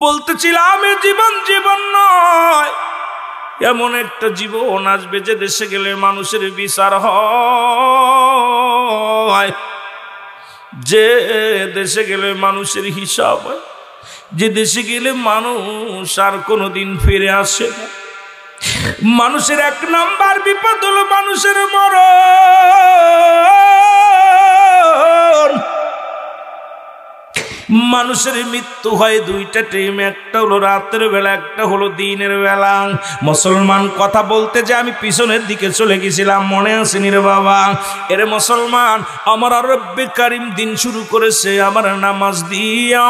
বলতেছিলাম এ জীবন জীবন নয়, এমন একটা জীবন আসবে যে দেশে গেলে মানুষের বিচার হয়, যে দেশে গেলে মানুষের হিসাব হয়, যে দেশে গেলে মানুষ আর কোনোদিন ফিরে আসে না। মানুষের এক নাম্বার বিপদ হলো মানুষের মরণ। মানুষের মৃত্যু হয় দুইটা টাইমে, একটা হলো রাতের বেলা, একটা হলো দিনের বেলা। মুসলমান কথা বলতে যে আমি পিছনের দিকে চলে গেছিলাম, মনে আসেনি রে বাবা? এরে মুসলমান, আমার রব্বে কারিম দিন শুরু করেছে আমার নামাজ দিয়া,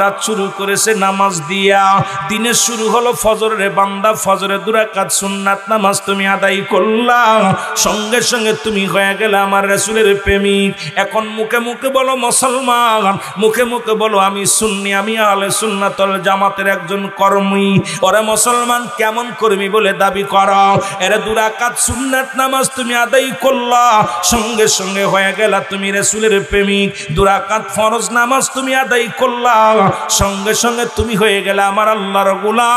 রাত শুরু করেছে নামাজ দিয়া। দিনের শুরু হলো ফজরের বান্দা, ফজরে 2 রাকাত সুন্নাত নামাজ তুমি আদায় করলা, সঙ্গে সঙ্গে তুমি হয়ে গেলে আমার রাসূলের প্রেমিক। এখন মুখে মুখে বলো মুসলমান, মুখে মুখে বলো আমি সুন্নি, আমি আহলে সুন্নাত ওয়াল জামাতের একজন কর্মী। ওরে মুসলমান, কেমন কর্মী বলে দাবি করো? এরে 2 রাকাত সুন্নাত নামাজ তুমি আদায় করলা, সঙ্গে সঙ্গে হয়ে গেলা তুমি রাসূলের প্রেমিক। 2 রাকাত ফরজ নামাজ তুমি আদায় করলা, সঙ্গে সঙ্গে তুমি হয়ে গেলে আমার আল্লাহর গোলাম।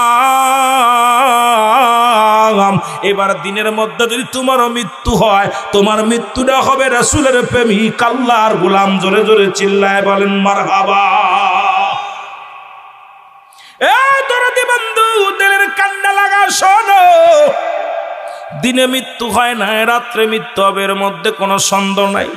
এবার দিনের মধ্যে যদি তোমার মৃত্যু হয়, তোমার মৃত্যুটা হবে রাসূলের প্রেমিক, আল্লাহর গোলাম। জোরে জোরে চিল্লায় বলেন মারহাবা। এ দরদি বন্ধু, দিলের কান্না লাগা শোনো, দিনে মৃত্যু হয় না, রাত্রে মৃত্যু হবে, এর মধ্যে কোনো সন্দেহ নাই।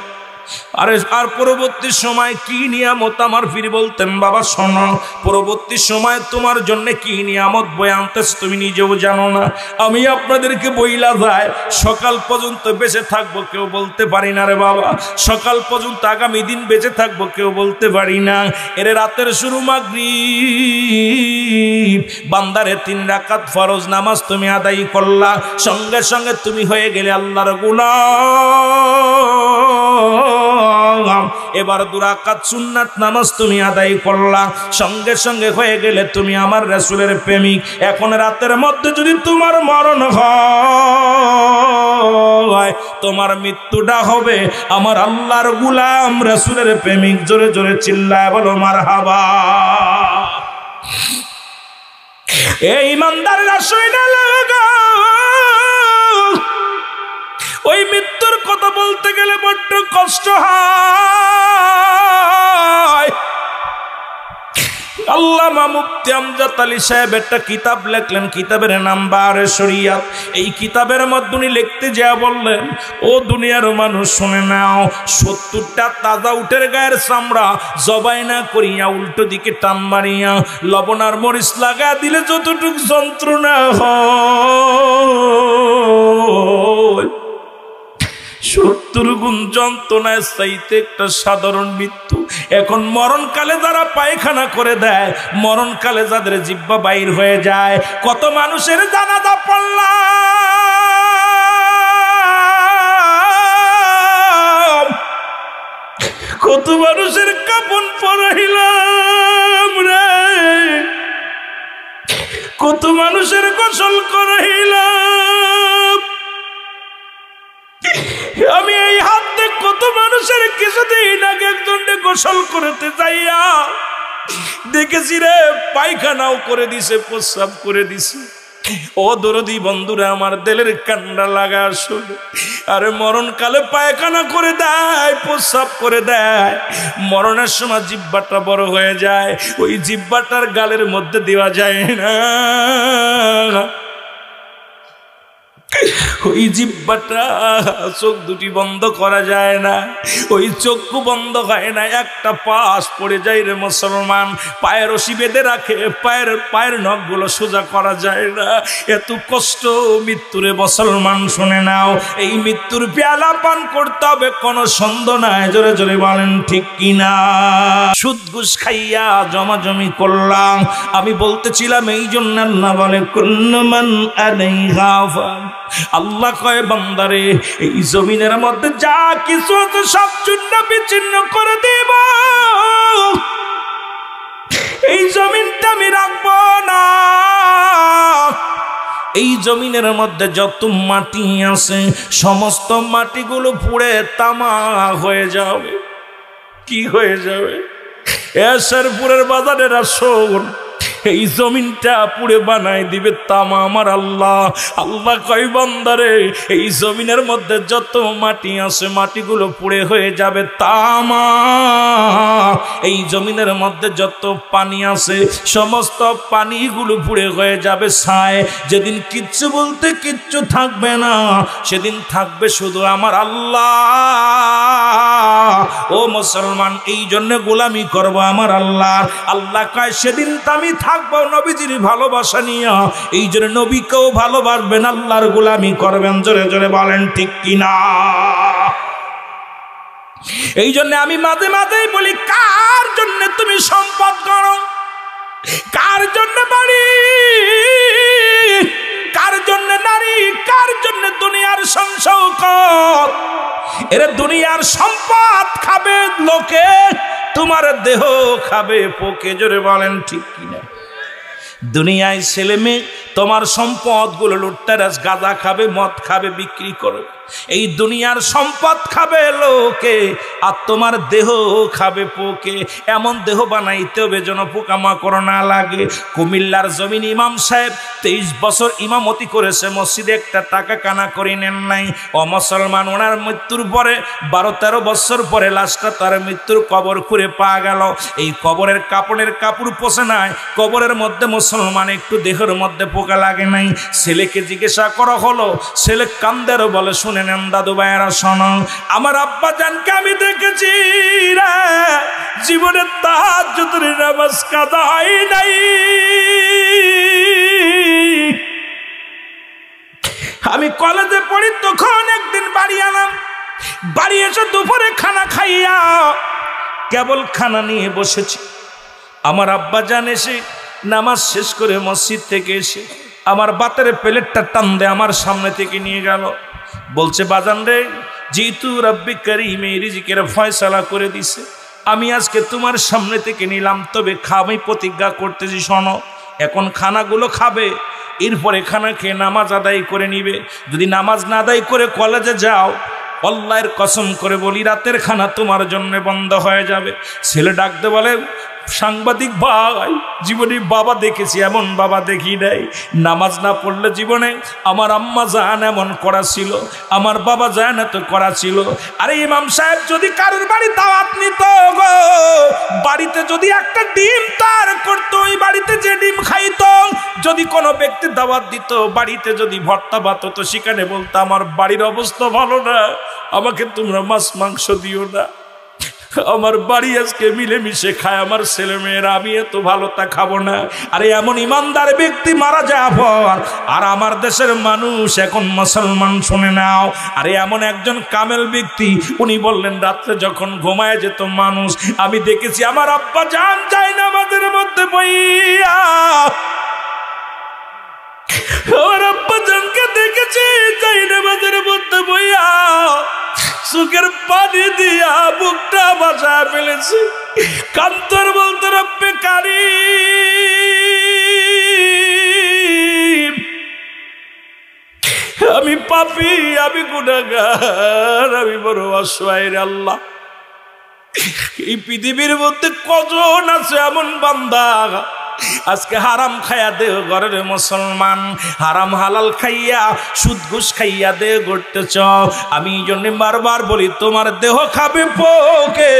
আর পরবর্তী সময় কি নিয়ামত আমার পীর বলতেন, বাবা শোনো, পরবর্তী সময় তোমার জন্য কি নিয়ামত বয়ে আনতেছে তুমি নিজেও জানো না। আমি আপনাদেরকে বইলা যায়, সকাল পর্যন্ত বেঁচে থাকবো কেউ বলতে পারি না রে বাবা, সকাল পর্যন্ত আগামী দিন বেঁচে থাকবো কেউ বলতে পারি না। এর রাতের শুরু মাগরিব, বান্দারে 3 রাকাত ফরজ নামাজ তুমি আদায় করলা, সঙ্গে সঙ্গে তুমি হয়ে গেলে আল্লাহর গোলাম। এবার 2 রাকাত সুন্নাত নামাজ তুমি আদায় করলা, সঙ্গে সঙ্গে হয়ে গেলে তুমি আমার রাসূলের প্রেমিক। এখন রাতের মধ্যে যদি তোমার মরণ হয়, তোমার মৃত্যুটা হবে আমার আল্লাহর গোলাম রাসূলের প্রেমিক। জোরে জোরে চিল্লায় বলো মারহাবা। এই ইমানদাররা শুনে লাগা, ওই মৃত্যুর কথা বলতে গেলে বড্ড কষ্ট হয়। আল্লামা মুফতি আমজাদ আলী সাহেব একটা কিতাব লেখলেন, কিতাবের নাম বারে শরিয়াত। এই কিতাবের মধ্যে উনি লিখতে যা বললেন, ও দুনিয়ার মানুষ শুনে নাও, 70টা তাজা উটের গায়ের চামড়া জবাই না করিয়া উল্টো দিকে টান মারিয়া লবণ আর মরিচ লাগা দিলে যতটুক যন্ত্রণা হয়, 70 গুণ যন্ত্রণায় চাইতে একটা সাধারণ মৃত্যু। এখন মরণকালে যারা পায়খানা করে দেয়, মরণকালে যাদের জিহ্বা বাইর হয়ে যায়, কত মানুষের জানাজা পড়লাম, কত মানুষের কাফন পরাইলাম রে, কত মানুষের গোসল করাইলাম। আমি এই হাতে কত মানুষের কিছুদিন আগে একজনকে গোসল করতে যাইয়া দেখেছি রে, পায়খানাও করে দিছে, প্রস্রাব করে দিছে। ও দরদি বন্ধুরা, আমার দিলের কান্না লাগা আসলে। আরে মরণকালে পায়খানা করে দেয়, প্রস্রাব করে দেয়, মরণের সময় জিহ্বাটা বড় হয়ে যায়, ওই জিহ্বাটার গালের মধ্যে দেওয়া যায় না, ওই জিহ্বাটা, চোখ দুটি বন্ধ করা যায় না, ওই চক্ষু বন্ধ হয় না, একটা পাশ পড়ে যায় রে মুসলমান, পায়ের রশি বেঁধে রাখে, পায়ের নখগুলো সোজা করা যায় না, এত কষ্ট মৃত্যুরে মুসলমান শুনে নাও। এই মৃত্যুর পেয়ালা পান করতে হবে, কোনো সন্দেহ নাই। জোরে জোরে বলেন ঠিক কিনা? সুদ ঘুষ খাইয়া জমাজমি করলাম, আমি বলতেছিলাম এই জন্য আল্লাহ বলে কুল্লু মান আলাইহা ফান। আল্লাহ কয় বান্দারে, এই জমিনের মধ্যে যা কিছু আছে সব চূর্ণ বিচ্ছিন্ন করে দেব, এই জমিনটা আমি রাখবো না। এই জমিনের মধ্যে যত মাটি আছে সমস্ত মাটিগুলো পুড়ে তামা হয়ে যাবে। কি হয়ে যাবে? শেরপুরের বাজারের আসন এই জমিনটা পুড়ে বানাই দিবে তামা আমার আল্লাহ। আল্লাহ কয় বান্দারে এই জমিনের মধ্যে যত মাটি আছে মাটিগুলো পুড়ে হয়ে যাবে তামা। এই জমিনের মধ্যে যত পানি আছে সমস্ত পানিগুলো পুড়ে হয়ে যাবে ছাই। যেদিন কিচ্ছু বলতে কিচ্ছু থাকবে না, সেদিন থাকবে শুধু আমার আল্লাহ। ও মুসলমান, এই জন্য গোলামি করব আমার আল্লাহ। আল্লাহ কয় সেদিন আমি থাকবো নবীজির ভালোবাসা নিয়ে, এই জন্য নবীকেও ভালোবাসবেন, আল্লাহর গোলামি করবেন। জোরে জোরে বলেন ঠিক কিনা? এই জন্য আমি মাঝে মাঝেই বলি, কার জন্য তুমি সম্পদ করো, কার জন্য বাড়ি, কার জন্য নারী, কার জন্য দুনিয়ার সংসৌকত? এর দুনিয়ার সম্পদ খাবে লোকে, তোমার দেহ খাবে পোকে। জোরে বলেন ঠিক কিনা? দুনিয়ায় ছেলে মেয়ে তোমার সম্পদগুলো লুটতারাস, গাঁজা খাবে, মদ খাবে, বিক্রি করবে। এই দুনিয়ার সম্পদ খাবে লোকে, আর তোমার দেহ খাবে পোকে। এমন দেহ বানাইতে হবে যেন পোকামাকড় না লাগে। কুমিল্লার জমিন ইমাম সাহেব 23 বছর ইমামতি করেছে, মসজিদে একটা টাকা কানা করে নেন নাই। ও মুসলমান, ওনার মৃত্যুর পরে 12-13 বছর পরে লাশটা তার মৃত্যুর কবর খুঁড়ে পাওয়া গেল। এই কবরের কাপড়ের কাপড় পোষে নাই, কবরের মধ্যে মুসলমান একটু দেহের মধ্যে পোকা লাগে নাই। ছেলেকে জিজ্ঞাসা করা হলো, ছেলে কান্দের বলে, শুনে নেন দাদু ভাইয়েরা শোনো, আমার আব্বা জানকে আমি দেখেছি রে, জীবনে তাহাজ্জুদের নামাজ কাজা হয় নাই। আমি কলেজে পড়ি তখন একদিন বাড়ি এলাম, বাড়ি এসে দুপুরে খানা খাইয়া কেবল খানা নিয়ে বসেছি। আমার আব্বা জান এসে নামাজ শেষ করে মসজিদ থেকে এসে আমার বাতের প্লেটটা টান দিয়ে আমার সামনে থেকে নিয়ে গেল। বলছে, বাজান রে, যেহেতু রব্বি করিম এই রিজিকের ফয়সালা করে দিছে, আমি আজকে তোমার সামনে থেকে নিলাম, তবে আমি প্রতিজ্ঞা করতেছি, শোনো, এখন খানাগুলো খাবে, এরপরে খানা খেয়ে নামাজ আদায় করে নিবে। যদি নামাজ না আদায় করে কলেজে যাও, আল্লাহর কসম করে বলি, রাতের খানা তোমার জন্য বন্ধ হয়ে যাবে। ছেলে ডাকতে বলে, সাংবাদিক ভাই, জীবনে বাবা দেখেছি, এমন বাবা দেখি নাই। নামাজ না পড়লে জীবনে আমার আম্মা জান এমন করা ছিল, আমার বাবা জান এত করা ছিল। আরে ইমাম সাহেব যদি কারোর বাড়ি দাওয়াত নিত গো, বাড়িতে যদি একটা ডিম তার করতো, ওই বাড়িতে যে ডিম খাইতো, যদি কোনো ব্যক্তি দাওয়াত দিত, বাড়িতে যদি ভর্তা ভাত হতো, সেখানে বলতো, আমার বাড়ির অবস্থা ভালো না, আমাকে তোমরা মাছ মাংস দিও না, আমার বাড়ি আজকে মিলেমিশে খায় আমার ছেলে মেয়েরা, আমি এত ভালো তা খাবো না। আরে এমন ইমানদার ব্যক্তি মারা যাওয়ার পর আর আমার দেশের মানুষ এখন মুসলমান, শুনে নাও, আরে এমন একজন কামেল ব্যক্তি, উনি বললেন, রাত্রে যখন ঘুমায় যেত মানুষ, আমি দেখেছি আমার আব্বা জান যায় না আমাদের মধ্যে বইয়া, আমার আব্বা জানকে দেখেছি যাই না আমাদের মধ্যে বইয়া, চোখের পানি দিয়া বুকটা বাসা ফেলেছে, কান্তর বলতে, রব্বে কারীম, আমি পাপী, আমি গুনাহগার, আমি বড় অসহায় রে আল্লাহ। এই পৃথিবীর মধ্যে কজন আছে এমন বান্দা আজকে হারাম খাইয়া দেহ ঘরের মুসলমান, হারাম হালাল খাইয়া সুদ ঘুষ খাইয়া দেহ গড়তেছ। আমি এই জন্য বারবার বলি, তোমার দেহ খাবে পোকে,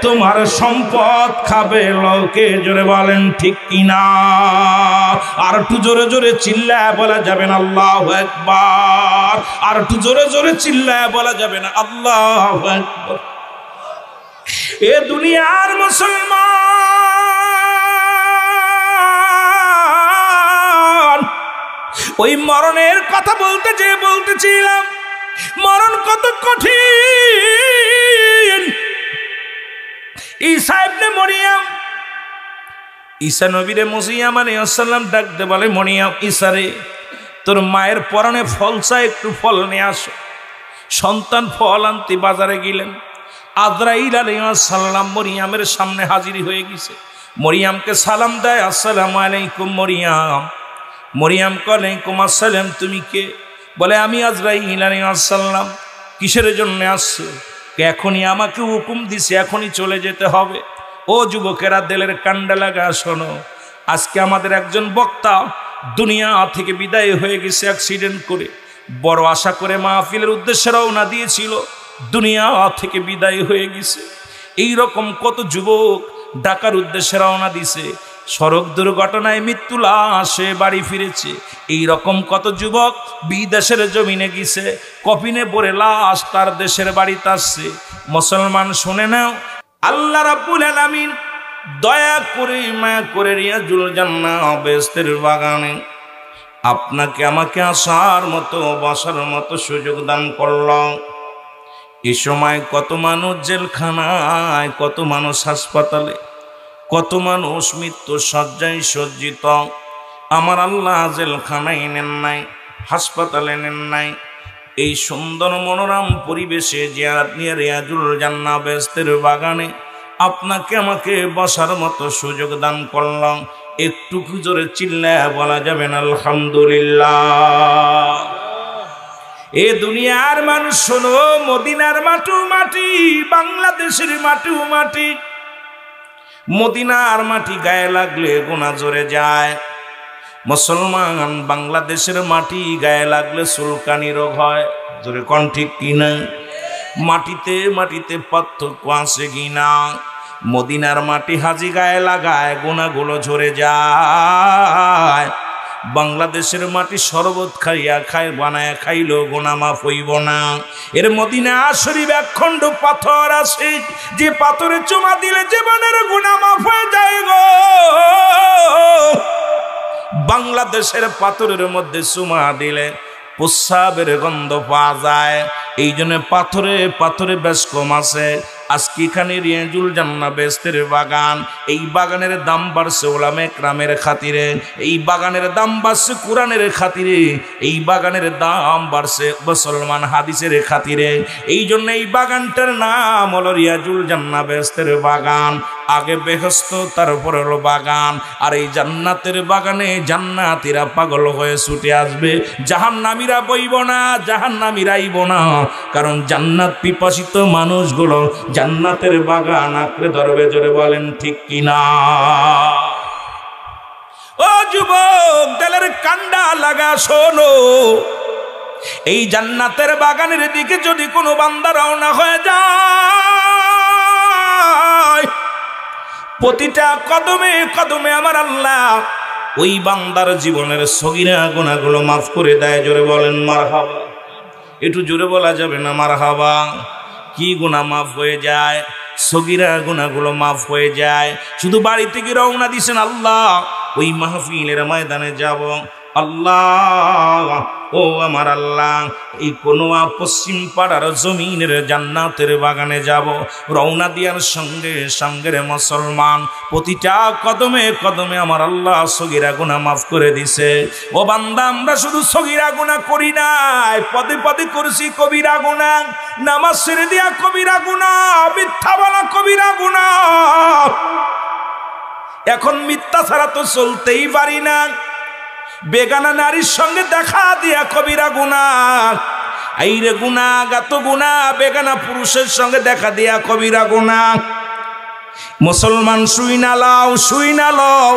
তোমার সম্পদ খাবে লোকে। জোরে বলেন ঠিক কিনা? আর একটু জোরে জোরে চিল্লায় বলা যাবে না আল্লাহু আকবার? আর একটু জোরে জোরে চিল্লায় বলা যাবে না আল্লাহু আকবার? এ দুনিয়ার মুসলমান, ওই মরণের কথা বলতে যে বলতেছিলাম, মরণ কত কঠিন। ঈসা ইবনে মরিয়ম, ঈসা নবীরে মসিয়া আলাইহিস সালাম ডাকতে বলে, মরিয়ম, ঈসা রে, তোর মায়ের পরনে ফল চাই, একটু ফল নিয়ে আসো। সন্তান ফল আনতে বাজারে গেলেন, আজরাইল আলাইহিস সালাম মরিয়মের সামনে হাজির হয়ে গেছে। মরিয়মকে সালাম দেয়, আসসালামু আলাইকুম মরিয়ম। মরিয়ম ওয়ালাইকুম আসসালাম, তুমি কে? বলে, আমি আজরাইল আলাইহিস সালাম। কিসের জন্য আসছো? এখনই আমাকে হুকুম দিছে, এখনই চলে যেতে হবে। ও যুবকেরা, দিলের কান্ডা লাগা শোনো, আজকে আমাদের একজন বক্তা দুনিয়া থেকে বিদায় হয়ে গেছে অ্যাক্সিডেন্ট করে। বড় আশা করে মাহফিলের উদ্দেশ্যে রওনা দিয়েছিল, দুনিয়া থেকে বিদায় হয়ে গেছে। এই রকম কত যুবক ঢাকার উদ্দেশ্যে রওনা দিছে, সড়ক দুর্ঘটনায় মৃত্যু লাশে বাড়ি ফিরেছে। এই রকম কত যুবক বিদেশের জমিনে গেছে, কফিনে পড়ে লাশ তার দেশের বাড়িতে আসছে। মুসলমান শুনে নাও, আল্লাহ রাব্বুল আলামিন দয়া করে মায়া করে রিয়াজুল জান্নাহ বেহেশতের বাগানে আপনাকে আমাকে আসার মতো বসার মতো সুযোগ দান করল। এই সময় কত মানুষ জেলখানায়, কত মানুষ হাসপাতালে, কত মানুষ মৃত্যু শয্যায় সজ্জিত। আমার আল্লাহ জেলখানায় নেন নাই, হাসপাতালে নেন নাই, এই সুন্দর মনোরম পরিবেশে জিয়ারত নিয়ে রিয়াজুল জান্নাহ বেহেশতের বাগানে আপনাকে আমাকে বসার মতো সুযোগ দান করলাম। একটু জোরে চিল্লায় বলা যাবে না আলহামদুলিল্লাহ? এ দুনিয়ার মানুষ শোনো, মদিনার মাটু মাটি, বাংলাদেশের মাটু মাটি। মদিনার মাটি গায়ে লাগলে গুনাহ জোরে যায়। মুসলমান, বাংলাদেশের মাটি গায়ে লাগলে চুলকানি রোগ হয়। জোরে কোন ঠিক কিনা? মাটিতে মাটিতে পার্থক্য আছে কিনা? মদিনার মাটি হাজি গায়ে লাগায় গুনাহগুলো ঝরে যায়। বাংলাদেশের মাটি শরবত খাইয়া খায় বানায় খাইলো গুনাহ মাফ হইব না। এর মদিনা শরীফ একখণ্ড পাথর আছে, যে পাথরে চুমা দিলে জীবনের গুনাহ মাফ হয়ে যায় গো। বাংলাদেশের পাথরের মধ্যে চুমা দিলে প্রস্রাবের গন্ধ পাওয়া যায়। এই জন্য পাথরে পাথরে বেশ কম আছে। আজকে এখানে রিয়াজুল জান্নাহ বেহেশতের বাগান, এই বাগানের দাম বাড়ছে ওলামা ইকরামের খাতিরে, এই বাগানের দাম বাড়ছে কোরআনের খাতিরে, এই বাগানের দাম বাড়ছে মুসলমান হাদিসের খাতিরে। এই জন্য এই বাগানটার নাম হলো রিয়াজুল জান্নাহ বেহেশতের বাগান। আগে বেহেশত, তারপর হলো বাগান। আর এই জান্নাতের বাগানে জান্নাতীরা পাগল হয়ে ছুটে আসবে, জাহান্নামীরা বইব না, জাহান্নামীরা আইব না। কারণ জান্নাত পিপাসিত মানুষগুলো জান্নাতের বাগান আঁকড়ে ধরবে। জোরে বলেন ঠিক কিনা? ও যুবক, দিলের কান্ডা লাগা শোনো, এই জান্নাতের বাগানের দিকে যদি কোনো বান্দা রওনা হয়ে যায়, প্রতিটা কদমে কদমে আমার আল্লাহ ওই বান্দার জীবনের সগীরা গুনাহগুলো মাফ করে দেয়। জোরে বলেন মারহাবা। একটু জোরে বলা যাবে না মারহাবা? কি গুনাহ মাফ হয়ে যায়? সগীরা গুনাহগুলো মাফ হয়ে যায়। শুধু বাড়ি থেকে রওনা দিছেন, আল্লাহ ওই মাহফিলের ময়দানে যাব, আল্লাহ ও আমার আল্লাহ এই কোনোয়া পশ্চিম পাড়ার জমিনের জান্নাতের বাগানে যাব। রওনা দিয়ার সঙ্গে সঙ্গে রে মুসলমান, প্রতিটা কদমে কদমে আমার আল্লাহ সগীরা গুনাহ মাফ করে দিছে। ও বান্দা, আমরা শুধু সগীরা গুনাহ করি নাই, পদে পদে করছি কবিরা গুনাহ। নামাজ ছেড়ে দিয়া কবিরা গুনাহ, মিথ্যা বলা কবিরা গুনাহ। এখন মিথ্যা ছাড়া তো চলতেই পারি না। বেগানা নারীর সঙ্গে দেখা দিয়া কবিরা গুনাহ। এই রে গুনাহগাত গুনাহ, বেগানা পুরুষের সঙ্গে দেখা দিয়া কবিরা গুনাহ। মুসলমান শুই না লাও, শুই না লও।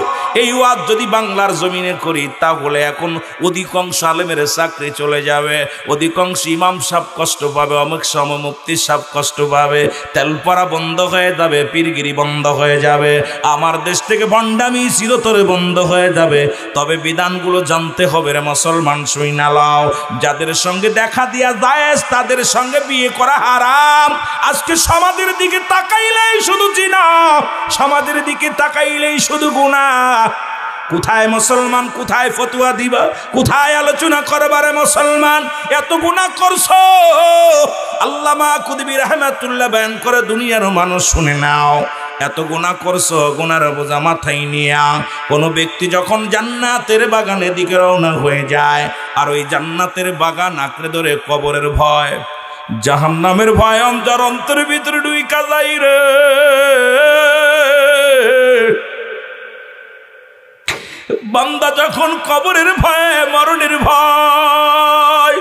এই ওয়াজ যদি বাংলার জমিনে করি, তাহলে এখন অধিকাংশ আলেমের চাকরি চলে যাবে, অধিকাংশ ইমাম সাহেব কষ্ট পাবে, অমুক সময় মুফতি সাহেব কষ্ট পাবে, তেলপড়া বন্ধ হয়ে যাবে, পীরগিরি বন্ধ হয়ে যাবে, আমার দেশ থেকে ভণ্ডামি চিরতরে বন্ধ হয়ে যাবে। তবে বিধানগুলো জানতে হবে রে মুসলমান, শুই না লাও। যাদের সঙ্গে দেখা দিয়া জায়েজ, তাদের সঙ্গে বিয়ে করা হারাম। আজকে সমাজের দিকে তাকাইলেই শুধু জিনা, সমাজের দিকে তাকাইলেই শুধু গুনাহ। কোথায় মুসলমান, কোথায় ফতোয়া দিবা, কোথায় আলোচনা করবারে মুসলমান? এত গুনাহ করছো। আল্লামা কুতুবী রাহমাতুল্লাহ বয়ান করে, দুনিয়ার মানুষ শুনে নাও, এত গুনাহ করছো, গুনার বোঝা মাথায় নিয়া কোনো ব্যক্তি যখন জান্নাতের বাগানের দিকে রওনা হয়ে যায়, আর ওই জান্নাতের বাগান আঁকড়ে ধরে কবরের ভয়, জাহান্নামের ভয় অন্তরের ভিতরে ঢুইকা যায় রে। বান্দা যখন কবরের ভয়, মরণের ভয়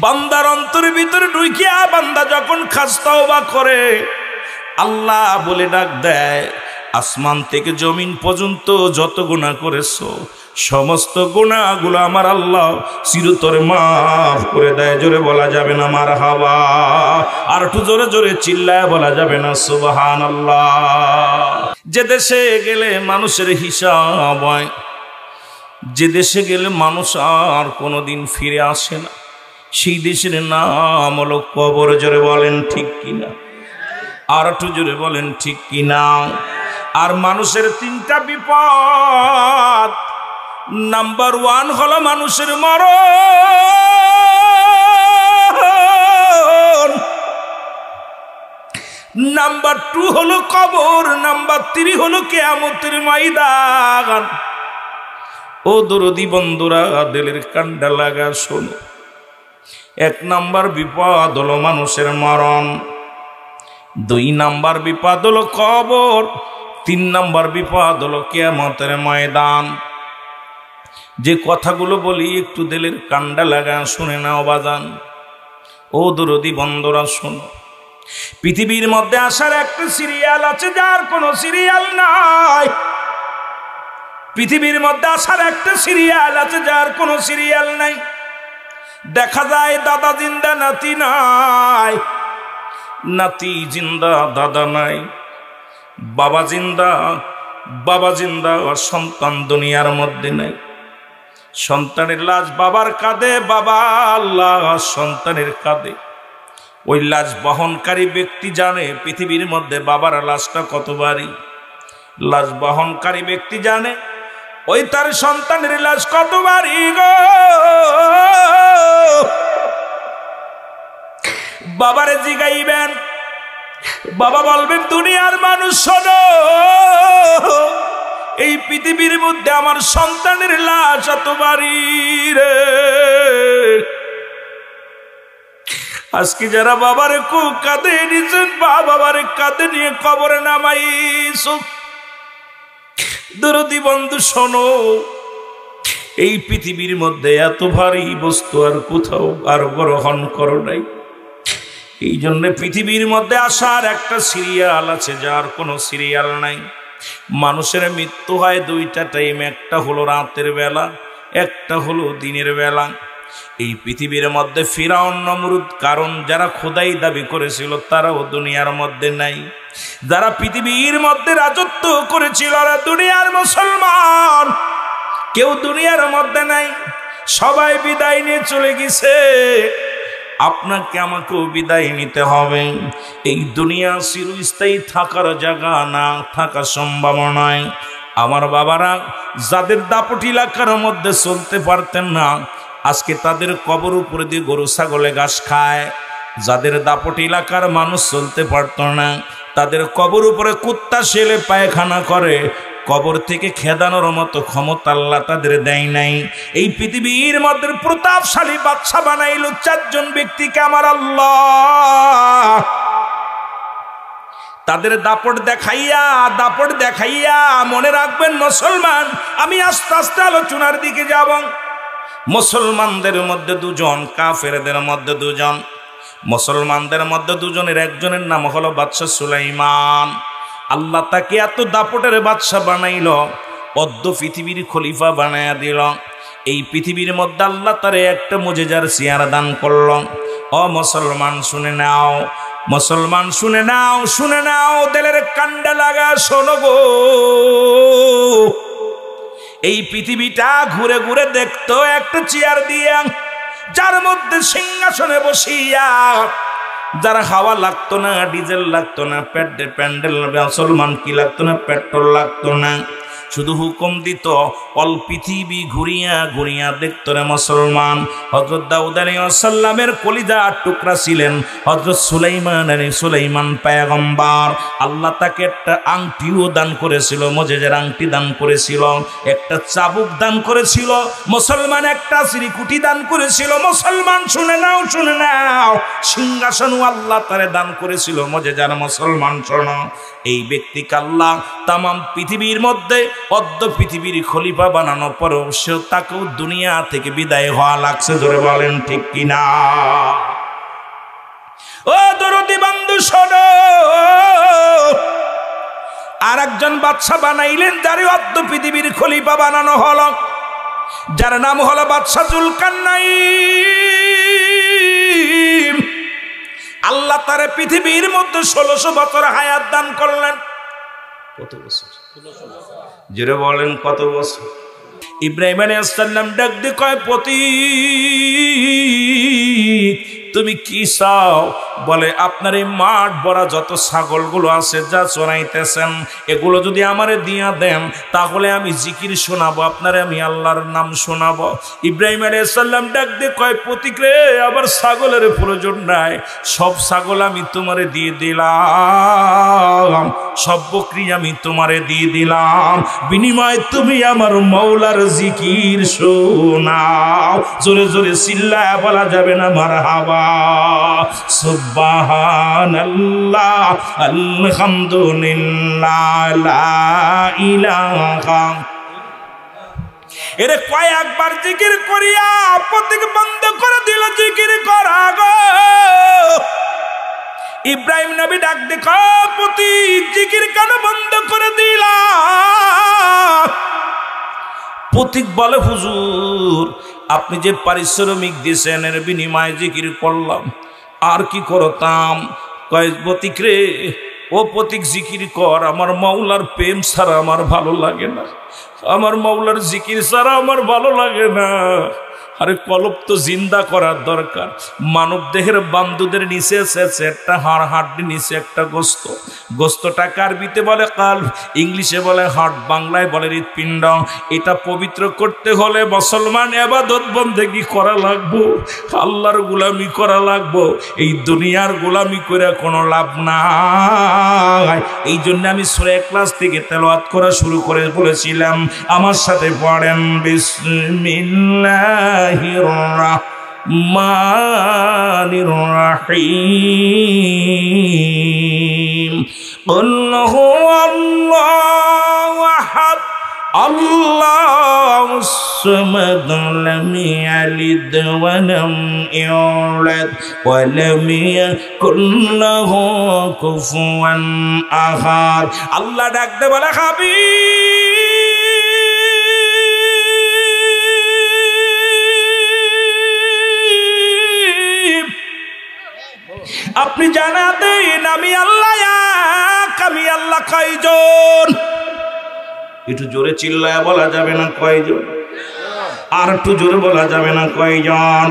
বান্দার অন্তরের ভিতরে ঢুকিয়া বান্দা যখন খাস তওবা করে, আল্লাহ বলে ডাক দেয়, আসমান থেকে জমিন পর্যন্ত যত গুনাহ করেছো সমস্ত গুনাহগুলো আমার আল্লাহ চিরতরে মাফ করে দেয়। জোরে বলা যাবে না মারহাবা? আর একটু জোরে জোরে চিল্লায় বলা যাবে না সুবহানাল্লাহ? যে দেশে গেলে মানুষের হিসাব হয়, যে দেশে গেলে মানুষ আর কোনোদিন ফিরে আসে না, সেই দেশের নাম হলো কবর। জোরে বলেন ঠিক কিনা? আর একটু জোরে বলেন ঠিক কিনা? আর মানুষের তিনটা বিপদ, নাম্বার 1 হলো মানুষের মরণ, নাম্বার 2 হলো কবর, নাম্বার 3 হলো কিয়ামতের ময়দান। ও দরদি বন্ধুরা, দিলের কান্ডা লাগা শোনো, 1 নাম্বার বিপদ হলো মানুষের মরণ, 2 নাম্বার বিপদ হলো কবর, 3 নাম্বার বিপদ হলো কিয়ামতের ময়দান। যে কথাগুলো বলি একটু দিলের কান্ডা লাগা শুনে নাও বাজান। ও দরদি বন্ধুরা শোনো, পৃথিবীর মধ্যে আসার একটা সিরিয়াল আছে যার কোনো সিরিয়াল নাই। পৃথিবীর মধ্যে আসার একটা সিরিয়াল আছে যার কোনো সিরিয়াল নাই। দেখা যায় দাদা জিন্দা নাতি নাই, নাতি জিন্দা দাদা নাই, বাবা জিন্দা আর সন্তান দুনিয়ার মধ্যে নাই। সন্তানের লাশ বাবার কাঁধে, বাবা আল্লাহ সন্তানের কাঁধে। ওই লাশ বহনকারী ব্যক্তি জানে পৃথিবীর মধ্যে বাবার লাশটা কত ভারী। লাশ বহনকারী ব্যক্তি জানে ওই তার সন্তানের লাশ কত ভারী গো। বাবারে জিগাইবেন, বাবা বলবেন দুনিয়ার মানুষ শোনো, এই পৃথিবীর মধ্যে আমার সন্তানের লাশ এত ভারী রে। আজকে যারা বাবারে খুব কাঁদে নিয়েছেন, বাবারে কাঁদে নিয়ে কবরে নামাইছ, দরদি বন্ধু শোনো, এই পৃথিবীর মধ্যে এত ভারী বস্তু আর কোথাও আর গ্রহণ করো নাই। এই জন্য পৃথিবীর মধ্যে আসার একটা সিরিয়াল আছে যার কোনো সিরিয়াল নাই। মানুষের মৃত্যু হয় 2টা টাইম, একটা হলো রাতের বেলা, একটা হলো দিনের বেলা। এই পৃথিবীর মধ্যে ফিরাউন নমরুদ, কারণ যারা খোদাই দাবি করেছিল তারাও দুনিয়ার মধ্যে নাই। যারা পৃথিবীর মধ্যে রাজত্ব করেছিল ওরা দুনিয়ার মুসলমান, কেউ দুনিয়ার মধ্যে নাই, সবাই বিদায় নিয়ে চলে গেছে। আপনাকে আমাকেও বিদায় নিতে হবে। এই দুনিয়া চিরস্থায়ী থাকার জায়গা না, থাকা সম্ভব নয়। আমার বাবারা যাদের দাপট এলাকার মধ্যে চলতে পারতেন না, আজকে তাদের কবর উপরে দিয়ে গরু ছাগলে ঘাস খায়। যাদের দাপট এলাকার মানুষ চলতে পারত না, তাদের কবর উপরে কুত্তা শেলে পায়খানা করে। কবর থেকে খেদানোর মতো ক্ষমতা আল্লাহ তাদের দেয় নাই। এই পৃথিবীর মধ্যে প্রতাপশালী বাদশা বানাইল 4 জন ব্যক্তিকে আমার আল্লাহ। তাদের দাপট দেখাইয়া মনে রাখবেন মুসলমান, আমি আস্তে আস্তে আলোচনার দিকে যাব। মুসলমানদের মধ্যে 2 জন, কাফেরদের মধ্যে 2 জন। মুসলমানদের মধ্যে 2 জনের একজনের নাম হলো বাদশা সুলাইমান। আল্লাহ তাকে এত দাপটের বাদশা বানাইল, অদ্য পৃথিবীর খলিফা বানায়া দিল। এই পৃথিবীর মধ্যে আল্লাহ তারে একটা মুজিজার চেয়ার দান করল। ও মুসলমান শুনে নাও, মুসলমান শুনে নাও, শুনে নাও, দিলের কান্ডা লাগা শোনো গো। এই পৃথিবীটা ঘুরে ঘুরে দেখতো একটা চেয়ার দিয়া, যার মধ্যে সিংহাসনে বসিয়া, যার হাওয়া লাগতো না, ডিজেল লাগতো না, প্যান্ডেল মুসলমান কি লাগতো না, পেট্রোল লাগতো না, শুধু হুকুম দিত অল পৃথিবী ঘুরিয়া ঘুরিয়া দেখতো রে মুসলমান। হযরত দাউদ আলাইহিস সালামের কলিজার টুকরা ছিলেন হযরত সুলাইমান পয়গম্বর। আল্লাহ তাকে একটা আংটিও দান করেছিল, মুজিজার আংটি দান করেছিল, একটা চাবুক দান করেছিল মুসলমান, একটা শ্রীকুটি দান করেছিল মুসলমান। শুনে নাও, শুনে নাও, সিংহাসনও আল্লাহ তারে দান করেছিল মুজিজার মুসলমান। শোনো, এই ব্যক্তিকে আল্লাহ তাম পৃথিবীর মধ্যে অদ্য পৃথিবীর খলিফা বানানোর পরেও সে তাকেও দুনিয়া থেকে বিদায় হওয়া লাগছে। ধরে বলেন ঠিক কিনা? ও দরদি বন্ধু বন্ধু শোনো, আর একজন বাদশা বানাইলেন, যারে অর্ধ পৃথিবীর খলিফা বানানো হলো, যার নাম হলো বাদশা জুলকারনাইন। আল্লাহ তারে পৃথিবীর মধ্যে 1600 বছর হায়াত দান করলেন। কত বছর? জোরে বলেন কত বছর? ইব্রাহিম আলাইহিস সালাম ডাক দিয়ে কয়, পথিক তুমি কি চাও? বলে আপনার এই মাঠ ভরা যত ছাগলগুলো আছে যা চড়াইতেছেন, এগুলো যদি আমারে দিয়া দেন তাহলে আমি জিকির শোনাবো, আপনারে আমি আল্লাহর নাম শোনাবো। ইব্রাহিম আলাইহিস সালাম ডাক দিয়ে কয়, পথিক রে, আবার ছাগলের প্রয়োজন নাই, সব ছাগল আমি তোমারে দিয়ে দিলাম, সব বকরি আমি তোমারে দিয়ে দিলাম, বিনিময়ে তুমি আমার মাওলার জিকির শোনাও। জোরে জোরে চিল্লায়া বলা যাবে না মারহাবা? সুবহানাল্লাহ, আলহামদুলিল্লাহ, লা ইলাহা। এরে কয়েকবার জিকির করিয়া প্রত্যেক বন্ধ করে দিল জিকির করা গো। ইব্রাহিম নবী ডাক দেখো, প্রত্যেক জিকির কেন বন্ধ করে দিলা? প্রতীক বলে, হুজুর আপনি যে পারিশ্রমিক দিয়েছেন এর বিনিময়ে জিকির করলাম, আর কি করতাম? কয়, প্রতীক রে, ও প্রতীক জিকির কর, আমার মাওলার প্রেম ছাড়া আমার ভালো লাগে না, আমার মাওলার জিকির ছাড়া আমার ভালো লাগে না। আরে কলব তো জিন্দা করার দরকার। মানব দেহের বান্দুদের নিচে আছে একটা হাড়, হাড্ডি নিচে একটা গোস্ত, গোস্তটা আরবিতে বলে কালব, ইংলিশে বলে হার্ট, বাংলায় বলে হৃৎপিণ্ড। এটা পবিত্র করতে হলে মুসলমান ইবাদত বন্দেগী করা লাগবো, আল্লাহর গোলামি করা লাগবো। এই দুনিয়ার গোলামি করে কোনো লাভ নাই। এই জন্য আমি সূরা ইখলাস থেকে তেলাওয়াত করা শুরু করে বলেছিলাম, আমার সাথে পড়েন, বিসমিল্লাহির রাহমানির রাহিম। কুল হুয়াল্লাহু আহাদ, আল্লাহুস সামাদ, লাম ইয়ালিদ ওয়া লাম ইউলাদ ওয়া লাম ইয়াকুল লাহু কুফুয়ান আহাদ। আল্লাহ ডাকতে বলে, হাবিব আপনি জানা দেন আমি আল্লাহ এক, আমি আল্লাহ কয়জন? একটু জোরে চিল্লায়া বলা যাবে না কয়জন? আর একটু জোরে বলা যাবে না কয়জন?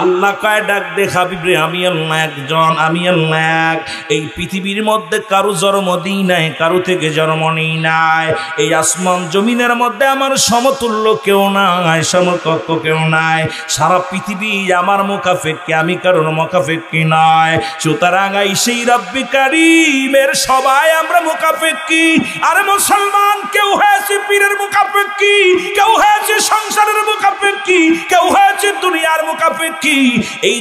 আল্লাহ কয় ডাক দে, হাবিব রে, আমি আল্লাহ একজন, আমি আল্লাহ এক। এই পৃথিবীর মধ্যে কারো জন্ম দিই নাই, কারো থেকে জন্ম নেই নাই। এই আসমান জমিনের মধ্যে আমার সমতুল্য কেউ নাই, সমকক্ষ কেউ নাই। সারা পৃথিবী আমার মুখাপেক্ষী, আমি কারোর মুখাপেক্ষী নয়। সুতরাং এই সেই রব্বি কারীমের সবাই আমরা মুখাপেক্ষী। আর মুসলমান কেউ হয়েছে পীরের মুখাপেক্ষী, কেউ হয়েছে সংসারের মুখাপেক্ষী, কেউ হয়েছে দুনিয়ার মুখাপেক্ষী। এই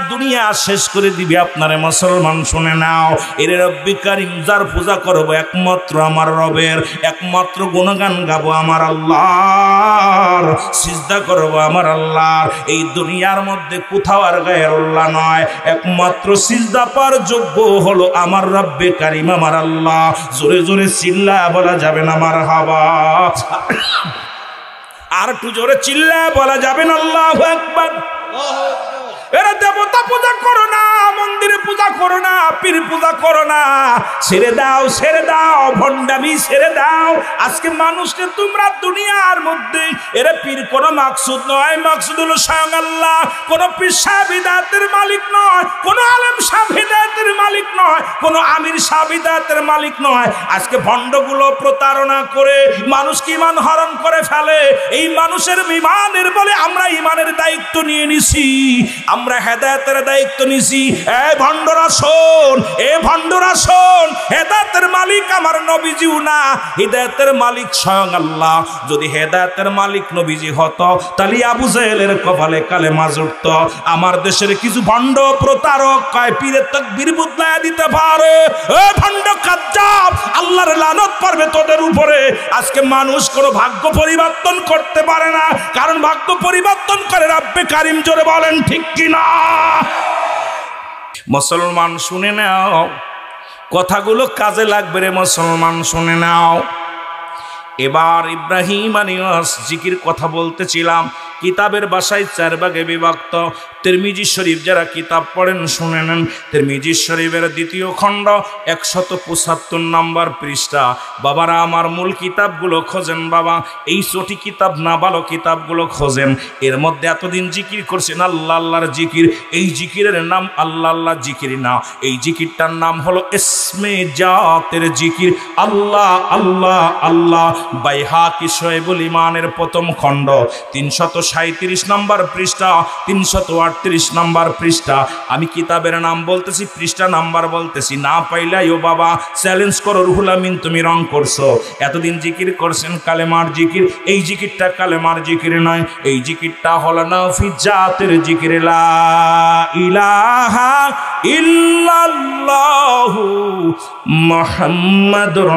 দুনিয়া শেষ করে দিবে আপনারে মুসলমান, শুনে নাও। এর রব্বি কারীম যার পূজা করব একমাত্র আমার রবের, একমাত্র গুণগান গাবো আমার আল্লাহর, সিজদা করব আমার আল্লাহর। এই দুনিয়ার মধ্যে কোথাও আর গায়রুল্লাহ নয়, একমাত্র সিজদা পাওয়ার যোগ্য হলো আমার রব্বি কারীম, আমার আল্লাহ। জোরে জোরে চিল্লায়া বলা যাবে না মারহাবা? আর একটু জোরে চিল্লায়া বলা যাবে না আল্লাহু আকবার? এরা দেবতা পূজা করো না, মন্দিরে পূজা করো না, পীর পূজা করো না, ছেড়ে দাও, ছেড়ে দাও, ভণ্ডামি ছেড়ে দাও। আজকে মানুষকে তোমরা দুনিয়ার মধ্যে, এরা পীর কোনো মাকসুদ নয়, মাকসুদ হলো স্বয়ং আল্লাহ। কোনো পীর সাহেব হিদায়াতের মালিক নয়, কোনো আলেম সাহেব হিদায়াতের মালিক নয়, কোনো আমির সাহেব হিদায়াতের মালিক নয়। আজকে ভণ্ডগুলো প্রতারণা করে মানুষকে ইমান হরণ করে ফেলে। এই মানুষের ইমানের বলে আমরা ইমানের দায়িত্ব নিয়ে নিছি, আমরা হেদায়েতের দায়িত্ব নিছি। এ ভণ্ডরা শোন, এ ভণ্ডরা শোন, হেদায়েতের মালিক আমার নবীজিও না, হিদায়াতের মালিক স্বয়ং আল্লাহ। যদি হেদায়েতের মালিক নবীজি হতো তাহলে আবু জাহেলের কপালে কালেমা জুড়ত। আমার দেশের কিছু ভণ্ড প্রতারক কয় পীরের তাকবীর বদলায়া দিতে পারে। এ ভণ্ড কাজ্জাব, আল্লাহর লানত পড়বে তোদের উপরে। আজকে মানুষ কোনো ভাগ্য পরিবর্তন করতে পারে না, কারণ ভাগ্য পরিবর্তন করে রব্বে কারীম। জোরে বলেন ঠিক কিনা? মুসলমান শুনে নাও, কথাগুলো কাজে লাগবে রে মুসলমান, শুনে নাও। এবার ইব্রাহিম আলাইহিস জিকির কথা বলতেছিলাম। কিতাবের ভাষায় 4 ভাগে বিভক্ত। তিরমিজি শরীফ যারা কিতাব পড়েন শুনে নেন। তিরমিজি শরীফের 2য় খণ্ড 175 নম্বর পৃষ্ঠা। বাবারা আমার মূল কিতাবগুলো খোঁজেন বাবা, এই ছোটি কিতাব না, ভালো কিতাবগুলো খোঁজেন। এর মধ্যে এতদিন জিকির করছেন আল্লাহ আল্লাহর জিকির, এই জিকিরের নাম আল্লাহ আল্লাহ জিকির না, এই জিকিরটার নাম হলো ইসমে জাতের জিকির, আল্লাহ আল্লাহ আল্লাহ। বাইহাকি শোয়েবুল ইমানের 1ম খণ্ড 337 নম্বর পৃষ্ঠা, 338 নম্বর পৃষ্ঠা। আমি কিতাবের নাম বলতেছি, পৃষ্ঠা নাম্বার বলতেছি, না পাইলাই ও বাবা চ্যালেঞ্জ করো, রুহুল আমিন তুমি রং করছো। এতদিন জিকির করছেন কালেমার জিকির, এই জিকিরটা কালেমার জিকির নয়, এই জিকিরটা হলো নাফি জাতের জিকির, লা ইলাহা ইল্লাল্লাহু মুহাম্মাদুর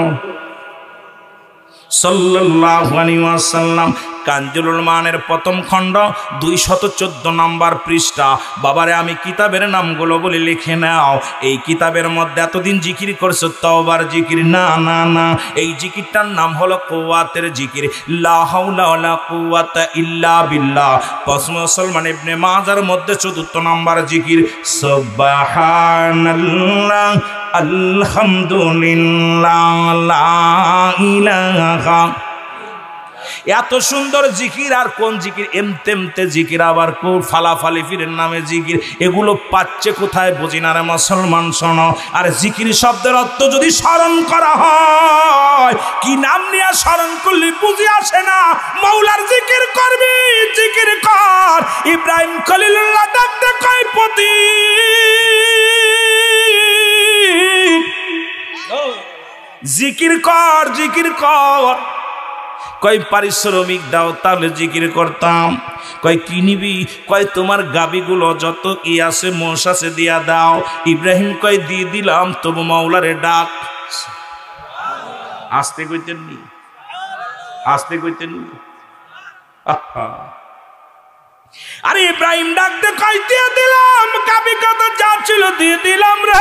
সাল্লাল্লাহু আলাইহি ওয়াসাল্লাম। কানজুল উলমানের 1ম খণ্ড 214 নম্বর পৃষ্ঠা। বাবারে আমি কিতাবের নামগুলো বলে লিখে নাও। এই কিতাবের মধ্যে এতদিন জিকির করছো তওবার জিকির, না না না, এই জিকিরটার নাম হলো কুওয়াতের জিকির, লা হাওলা ওয়ালা কুওয়াতা ইল্লা বিল্লাহ। মুসলমান ইবনে মাজার মধ্যে 4th নম্বর জিকির, সুবহানাল্লাহ আলহামদুলিল্লাহ লা ইলাহা। এত সুন্দর জিকির আর কোন জিকির? এমতেমতে জিকির, আবার কোন ফালাফালি ফিরের নামে জিকির, এগুলো পাচ্ছে কোথায় বুঝি না রে মুসলমান শোনো। আর জিকির শব্দের অর্থ যদি স্মরণ করা হয়, কি নাম নিয়ে স্মরণ করলে বুঝে আসে না। মাওলার জিকির করবি, জিকির কর। ইব্রাহিম খলিলুল্লাহ ডাকতে কয় পতি, জিকির কর, জিকির কর। কয় পারিশ্রমিক দাও, তাহলে জিকির করতাম। কয় কি নিবি? কয় তোমার গাবিগুলো যত কি আছে, মোষ আছে, দিয়া দাও। ইব্রাহিম কয় দিয়ে দিলাম, তবু মাওলারে ডাক। আসতে কইতেন নি, আসতে কইতেন নি। আরে ইব্রাহিম ডাক দে কয় দিয়ে দিলাম, গাবি কত যা ছিল দিয়ে দিলাম রে।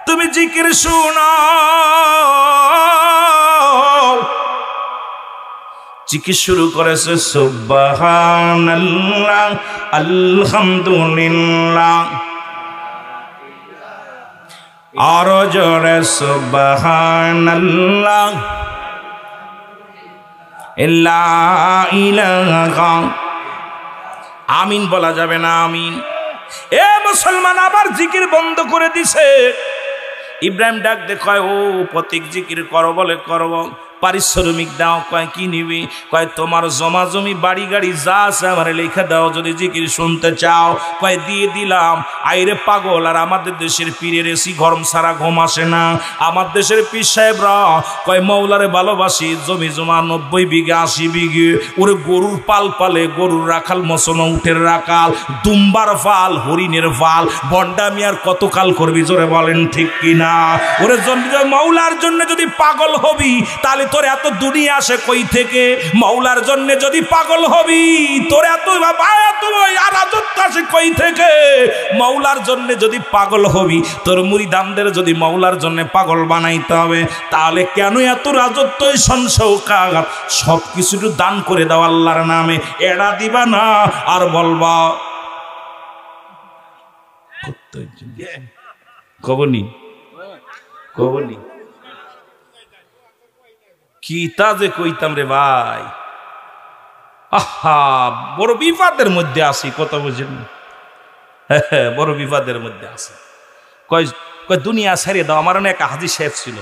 তুমি জিকির শুনো। জিকির শুরু করেছে, সুবহানাল্লাহ আলহামদুলিল্লাহ, আরো জোরে সুবহানাল্লাহ লা ইলাহা। আমিন বলা যাবে না, আমিন। এ মুসলমান আবার জিকির বন্ধ করে দিছে। ইব্রাহিম ডাক দে কয় ও প্রতীক জিকির করো, বলে করব। পারিশ্রমিক দাও, কয় কি নিবি? কয় তোমার জমা জমি বাড়ি গাড়ি যা আছে আমার লেখা দাও, যদি জিকির শুনতে চাও। কয় দিয়ে দিলাম। আইরে পাগল, আর আমাদের দেশের পীরের এসি গরম সারা ঘুম আসে না। আমার দেশের পীর সাহেবরা কয় মৌলারে ভালোবাসি, জমি জমা 90 বিঘা 80 বিঘে, ওরে গরুর পাল পালে, গরুর রাখাল, মসন উঠের রাখাল, দুম্বার পাল, হরিণের পাল। বন্ডামি আর কতকাল করবি, জোরে বলেন ঠিক কিনা? ওরে মৌলার জন্য যদি পাগল হবি, তাহলে তোর এত দুনিয়া আসে কই থেকে? মাওলার জন্য যদি পাগল হবি, তোর এত রাজত্ব আসে কই থেকে? মাওলার জন্য যদি পাগল হবি, তোর মুরিদানদের যদি মাওলার জন্য পাগল বানাইতে হবে, তাহলে কেন এত রাজত্ব, সংসৌকাত সব কিছু দান করে দাও আল্লাহর নামে। এড়া দিবা না আর বলবা কবনি কবনি কি তা যে কইতাম রে ভাই। আহা, বড় বিপদের মধ্যে আছি, কথা বুঝেন? বড় বিপদের মধ্যে আছে। কয় কয় দুনিয়া ছেড়ে দাও। আমার অনেক হাজি সাহেব ছিল,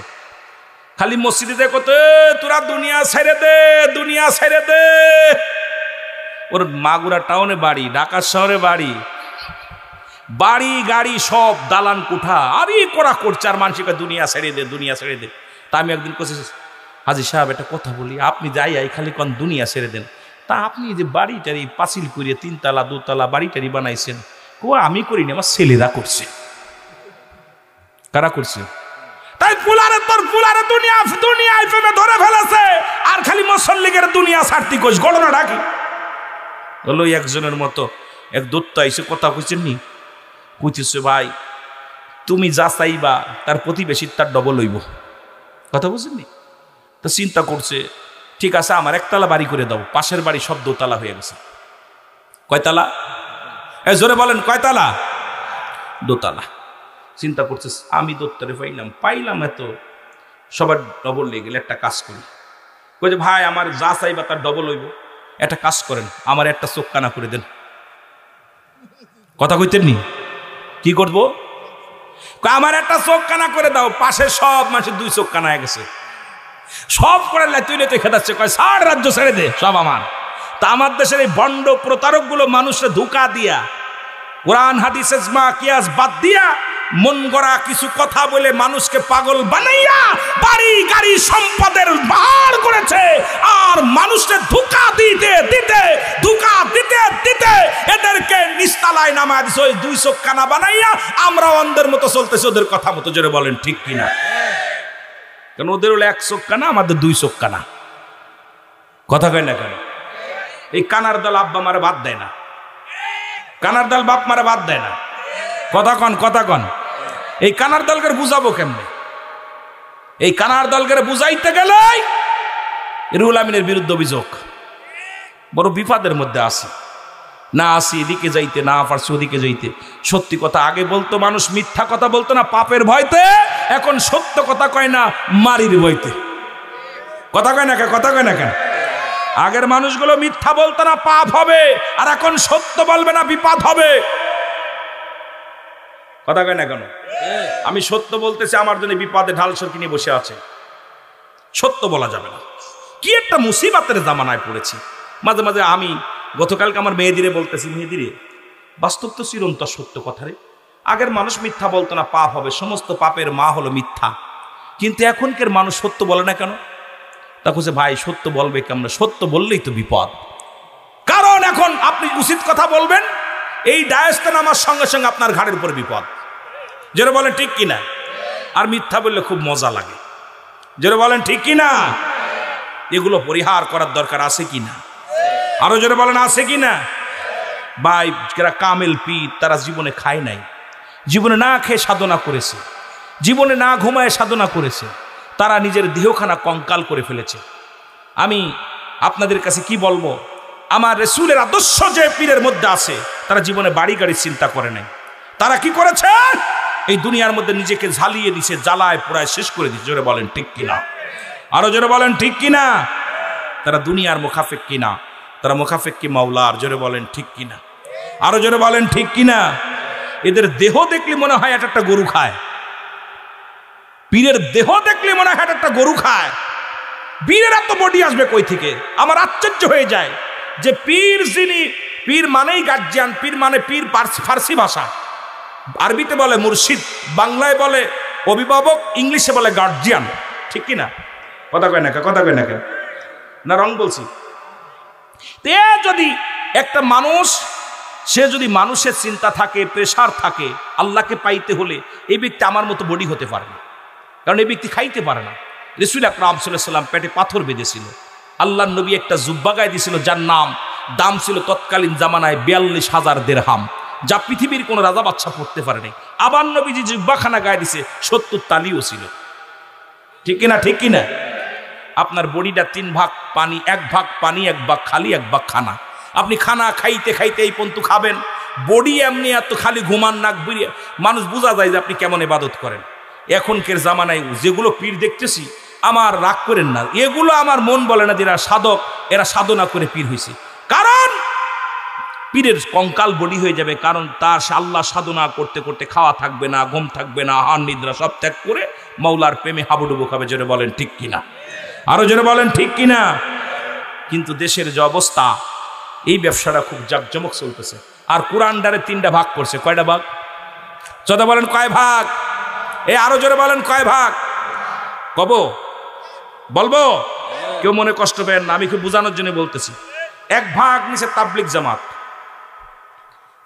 খালি মসজিদে দেখো তো, তোরা দুনিয়া ছেড়ে দে, দুনিয়া ছেড়ে দে। ওর মাগুরা টাউনে বাড়ি, ঢাকা শহরে বাড়ি, বাড়ি গাড়ি সব দালান কোঠা, আরে করা করছে। আর মানুষকে দুনিয়া ছেড়ে দে, দুনিয়া ছেড়ে দে। তা আমি একদিন কোথায়, হাজি সাহেব একটা কথা বলি, আপনি যাই খালি কোন দুনিয়া ছেড়ে দেন, তা আপনি যে বাড়িটারি পাঁচিল করিয়ে 3 তলা 2 তলা বাড়িটারি বানাইছেন, আমি করিনি, আমার ছেলেরা করছে। কারা করছে? তাই পুলারে তোর পুলারে দুনিয়া দুনিয়ায় প্রেমে ধরে ফেলেছে, আর খালি মুসল্লিগের দুনিয়া ছাড়তি কোষ। ঘটনা ডাকি হলো একজনের মতো এক দত্ত এসে কথা কইছেন নি, কইতেছে ভাই তুমি যা চাইবা তার প্রতিবেশীর তার ডবল হইব। কথা বুঝছেন নি? তো চিন্তা করছে, ঠিক আছে আমার একতলা বাড়ি করে দাও, পাশের বাড়ি সব দোতলা হয়ে গেছে। কয়তলা? জোরে বলেন কয়তলা? দোতলা। চিন্তা করছে আমি দত্তরে পাইলাম এত, সবার ডবল লেগে গেলে একটা কাজ করি। কইছে ভাই আমার যা চাইবা তার ডবল হইব, একটা কাজ করেন আমার একটা চোখ কানা করে দেন। কথা কইতেন নি? কি করবো? আমার একটা চোখ কানা করে দাও। পাশে সব মানুষের 2 চোখ কানা হয়ে গেছে, সব করে তুই খেদাচ্ছে, কয় ছাড় রাজ্য ছেড়ে দে সব আমার। তা আমার দেশের এই ভণ্ড প্রতারক গুলো মানুষের ধোঁকা দিয়া, কোরআন হাদিস ইজমা কিয়াস বাদ দিয়া, মন গড়া কিছু কথা বলে মানুষকে পাগল বানাইয়া বাড়ি গাড়ি সম্পদের বাহার করেছে। আর মানুষকে ধোঁকা দিতে দিতে এদেরকে নিস্তালায় নামায় দিছে, ওই 2 চোখ কানা বানাইয়া আমরা অন্ধের মতো চলতেছি ওদের কথা মতো। জোরে বলেন ঠিক কিনা? কারণ ওদের হলো 1 চোখ কানা, আমাদের 2 চোখ কানা। কথা কয় না কেন? এই কানার দল আব্বা মারে বাদ দেয় না, কানার দল বাপ মারে বাদ দেয় না। কথা কন। এই কানার দলকে বুঝাবো কেমনে? এই কানার দলকে বুঝাইতে গেলে রুহুল আমিনের বিরুদ্ধে অভিযোগ, বড় বিপদের মধ্যে আছে। না আসি এদিকে যাইতে, না পারছি ওদিকে যাইতে। সত্যি কথা আগে বলতো মানুষ, মিথ্যা কথা বলতো না পাপের ভয়তে, এখন সত্য কথা কয় না মারির ভয়তে। কথা কয় না কেন? আগের মানুষগুলো মিথ্যা বলতো না পাপ হবে, আর এখন সত্য বলবে না বিপদ হবে। কথা কয় না কেন? আমি সত্য বলতেছি, আমার জন্য বিপদে ঢাল সরকি নিয়ে বসে আছে, সত্য বলা যাবে না। কি একটা মুসিবতের জামানায় পড়েছি। মাঝে মাঝে আমি গতকালকে আমার মেয়েদিরে বলতেছি, মেয়েদিরে বাস্তব তো চিরন্তর সত্য কথা রে। আগের মানুষ মিথ্যা বলতো না পাপ হবে, সমস্ত পাপের মা হলো মিথ্যা। কিন্তু এখনকার মানুষ সত্য বলে না কেন? তা বলছে ভাই সত্য বলবে কেমন? সত্য বললেই তো বিপদ। কারণ এখন আপনি উচিত কথা বলবেন, এই ডায়াসটা নামার সঙ্গে সঙ্গে আপনার ঘাড়ের উপর বিপদ। যেটা বলেন ঠিক কিনা? আর মিথ্যা বললে খুব মজা লাগে। যেটা বলেন ঠিক কিনা? এগুলো পরিহার করার দরকার আছে কিনা? আরো যেটা বলেন আছে কিনা? ভাই যারা কামেল পীর, তারা জীবনে খায় নাই, জীবনে না খেয়ে সাধনা করেছে, জীবনে না ঘুমায় সাধনা করেছে, তারা নিজের দেহখানা কঙ্কাল করে ফেলেছে। আমি আপনাদের কাছে কি বলবো, আমার রাসূলের আদর্শ যে পীরের মধ্যে আছে, তারা জীবনে বাড়ি গাড়ি চিন্তা করে নাই। তারা কি করেছে? এই দুনিয়ার মধ্যে নিজেকে ঝালিয়ে দিছে, জ্বালায় পোড়ায় শেষ করে দিচ্ছে। জোরে বলেন ঠিক কিনা? আরো জোরে বলেন ঠিক কিনা? তারা দুনিয়ার মুখাফেক কিনা? তারা মুখাফেক কি মাওলার? জোরে বলেন ঠিক কিনা? আরো জোরে বলেন ঠিক কিনা? এদের দেহ দেখলে মনে হয় একটা গরু খায়, পীরের দেহ দেখলে মনে হয় একটা গরু খায়। পীরের এত বডি আসবে কই থেকে? আমার আশ্চর্য হয়ে যায় যে পীর, যিনি পীর মানেই গার্জিয়ান, পীর মানে পীর ফার্সি ভাষা, আরবিতে বলে মুর্শিদ, বাংলায় বলে অভিভাবক, ইংলিশে বলে গার্জিয়ান। ঠিক কিনা? কথা কয় না কেন? না রং বলছি? তে যদি একটা মানুষ, সে যদি মানুষের চিন্তা থাকে, প্রেশার থাকে, আল্লাহকে পাইতে হলে এই ব্যক্তি আমার মতো বডি হতে পারে না, কারণ এই ব্যক্তি খাইতে পারে না। রাসূল আকরাম সাল্লাল্লাহু আলাইহি ওয়াসাল্লাম পেটে পাথর বেঁধেছিল, আল্লাহর নবী একটা জুব্বা গায়ে দিয়েছিল যার দাম ছিল তৎকালীন জামানায় 42,000 দিরহাম, যা পৃথিবীর কোনো রাজা বাদশা পড়তে পারে নাই। আবার নবীজি জুব্বাখানা গায়ে দিছে 70 তালিও ছিল। ঠিক কিনা? আপনার বডিটা 3 ভাগ পানি, 1 ভাগ পানি, 1 ভাগ খালি, 1 ভাগ খানা। আপনি খানা খাইতে খাইতে এই পন্তু খাবেন, বডি এমনি এত খালি ঘুমান নাক বুড়িয়ে, মানুষ বোঝা যায় যে আপনি কেমন ইবাদত করেন। এখনকার জামানায় যেগুলো পীর দেখতেছি, আমার রাগ করেন না, এগুলো আমার মন বলে না যে এরা সাধক, এরা সাধনা করে পীর হয়েছে। কারণ পীরের কঙ্কাল বডি হয়ে যাবে, কারণ তার আল্লাহ সাধনা করতে করতে খাওয়া থাকবে না, ঘুম থাকবে না, হার নিদ্রা সব ত্যাগ করে মাওলার প্রেমে হাবুডুবু খাবে। জোরে বলেন ঠিক কিনা? আরো জোরে বলেন ঠিক কিনা? কিন্তু দেশের যে অবস্থা, এই ব্যবসাটা খুব জাকজমক চলতেছে। আর কোরআনটারে 3টা ভাগ করছে। কয়টা ভাগ? কথা বলেন কয় ভাগ? আরো জোরে বলেন কয় ভাগ? বলবো? কেউ মনে কষ্ট পেন না, আমি খুব বোঝানোর জন্য বলতেছি। 1 ভাগ নিচে তাবলিগ জামাত,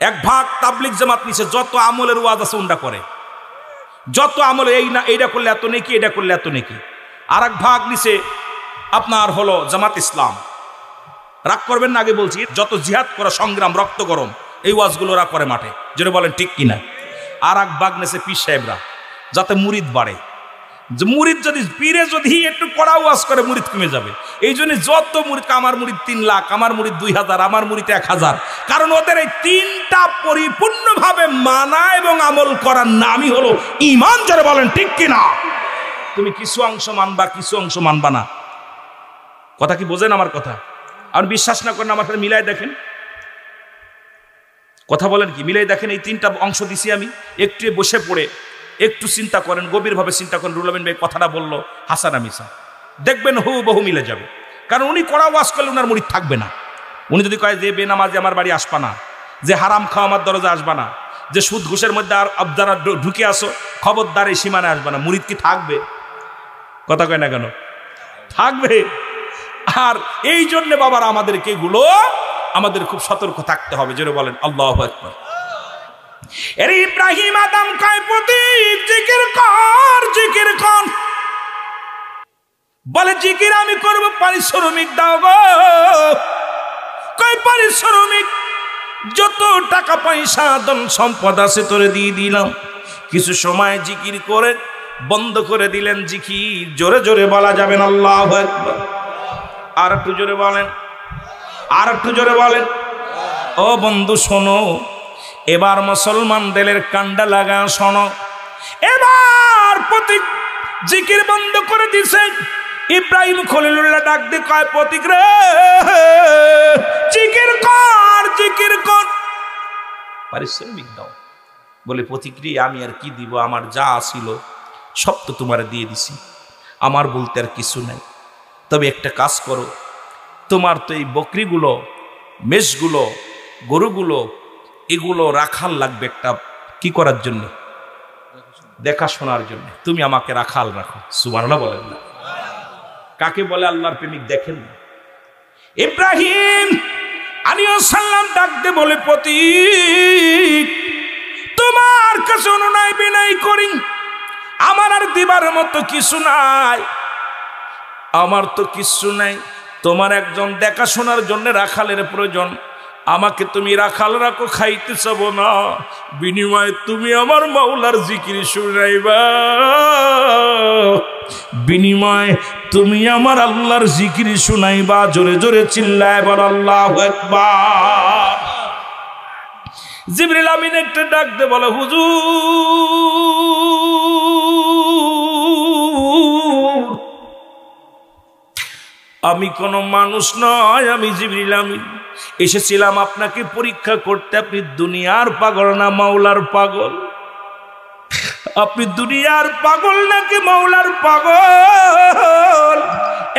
1 ভাগ তাবলিগ জামাত নিচে যত আমলের ওয়াজ আছে উন্ডা করে, যত আমল, এই না এইটা করলে এত নেকি, এটা করলে এত নেকি। আর 1 ভাগ নিচে আপনার হলো জামাত ইসলাম। রাগ করবেন না, আগে বলছি, যত জিহাদ করা সংগ্রাম, রক্ত গরম, এই ওয়াজগুলো ওরা করে মাঠে, যেটা বলেন ঠিক কিনা। আর এক বাগ নেছে পীর সাহেবরা, যাতে মুরিদ বাড়ে। যে মুরিদ যদি পীরে যদি একটু কড়া ওয়াজ করে মুরিদ কমে যাবে। এই জন্য যত মুরিদ, আমার মুরিদ 3 লাখ, আমার মুরিদ 2000, আমার মুরিদ 1000, কারণ ওদের এই 3টা পরিপূর্ণভাবে মানা এবং আমল করার নামই হলো ঈমান। যারা বলেন ঠিক কিনা। তুমি কিছু অংশ মানবা, কিছু অংশ মানবা না। কথা কি বোঝেন আমার কথা? আর বিশ্বাস না করেন আমার সাথে মিলাই দেখেন, কথা বলেন কি মিলাই দেখেন। এই 3টা অংশ দিছি আমি, একটু বসে পড়ে একটু চিন্তা করেন, গভীরভাবে চিন্তা করেন। রুহুল আমিন ভাই কথাটা বললো হাসানা মিসা, দেখবেন হুবহু মিলে যাবে। কারণ উনি কড়া ওয়াজ করলে উনার মুরিদ থাকবে না। উনি যদি কয় যে বেনামাজি আমার বাড়ি আসবা না, যে হারাম খাওয়া আমার দরজা আসবা না, যে সুদ ঘুষের মধ্যে আর যারা ঢুকে আসো খবরদার এই সীমানে আসবা না, মুরিদ কি থাকবে? কথা কয় না কেন? থাকবে। আর এই জন্য বাবার আমাদেরকে এগুলো আমাদের খুব সতর্ক থাকতে হবে। যেটা বলেন আল্লাহু আকবার। এর ইব্রাহিম আদম কয় প্রতীক জিকির কর, জিকির কর। বলে জিকির আমি করব, পারিশ্রমিক দাও গো। কয় পারিশ্রমিক যত টাকা পয়সা ধন সম্পদ আছে তোরে দিয়ে দিলাম। কিছু সময় জিকির করে বন্ধ করে দিলেন জিকির। জোরে জোরে বলা যাবেন আল্লাহু আকবার। আর একটু জোরে বলেন, আর একটু জোরে বলেন। ও বন্ধু শোনো, এবার মুসলমান দিলের কান্ডা লাগা শোনো। এবার প্রতীক জিকির বন্ধ করে দিছে। ইব্রাহিম খলিলুল্লাহ ডাক দিয়ে কয় প্রতীক রে জিকির কর, জিকির কর, পারিশ্রমিক দাও। বলে প্রতিক্রি আমি আর কি দিব, আমার যা ছিল সব তো তোমার দিয়ে দিছি, আমার বলতে আর কিছু নাই। তবে একটা কাজ করো, তোমার তো এই বকরিগুলো, মেষগুলো, গরুগুলো এগুলো রাখাল লাগবে একটা কি করার জন্য, দেখাশোনার জন্য। তুমি আমাকে রাখাল রাখো। সুবহানাল্লাহ বলেন না? কাকে বলে আল্লাহর প্রেমিক দেখেন না। ইব্রাহিম আলাইহিস সালাম ডাকতে বলে প্রতীক তোমার কাছে অনুনয় বিনয় করি, আমার আর দিবার মতো কিছু নাই, আমার তো কিছু নাই। তোমার একজন দেখাশোনার জন্য রাখালের প্রয়োজন। আমাকে তুমি রাখাল রাখো, খাইতে চাব না, বিনিময়ে তুমি আমার মাওলার জিকির শুনাইবা, বিনিময়ে তুমি আমার আল্লাহর জিকির শুনাইবা। জোরে জোরে চিল্লায় বল আল্লাহু আকবার। জিবরিল আমিন একটা ডাক দে বলে হুজুর আমি কোনো মানুষ নয়, আমি জিবরিল আমিন এসেছিলাম আপনাকে পরীক্ষা করতে। আপনি দুনিয়ার পাগল না মাওলার পাগল? আপনি দুনিয়ার পাগল নাকি মাওলার পাগল?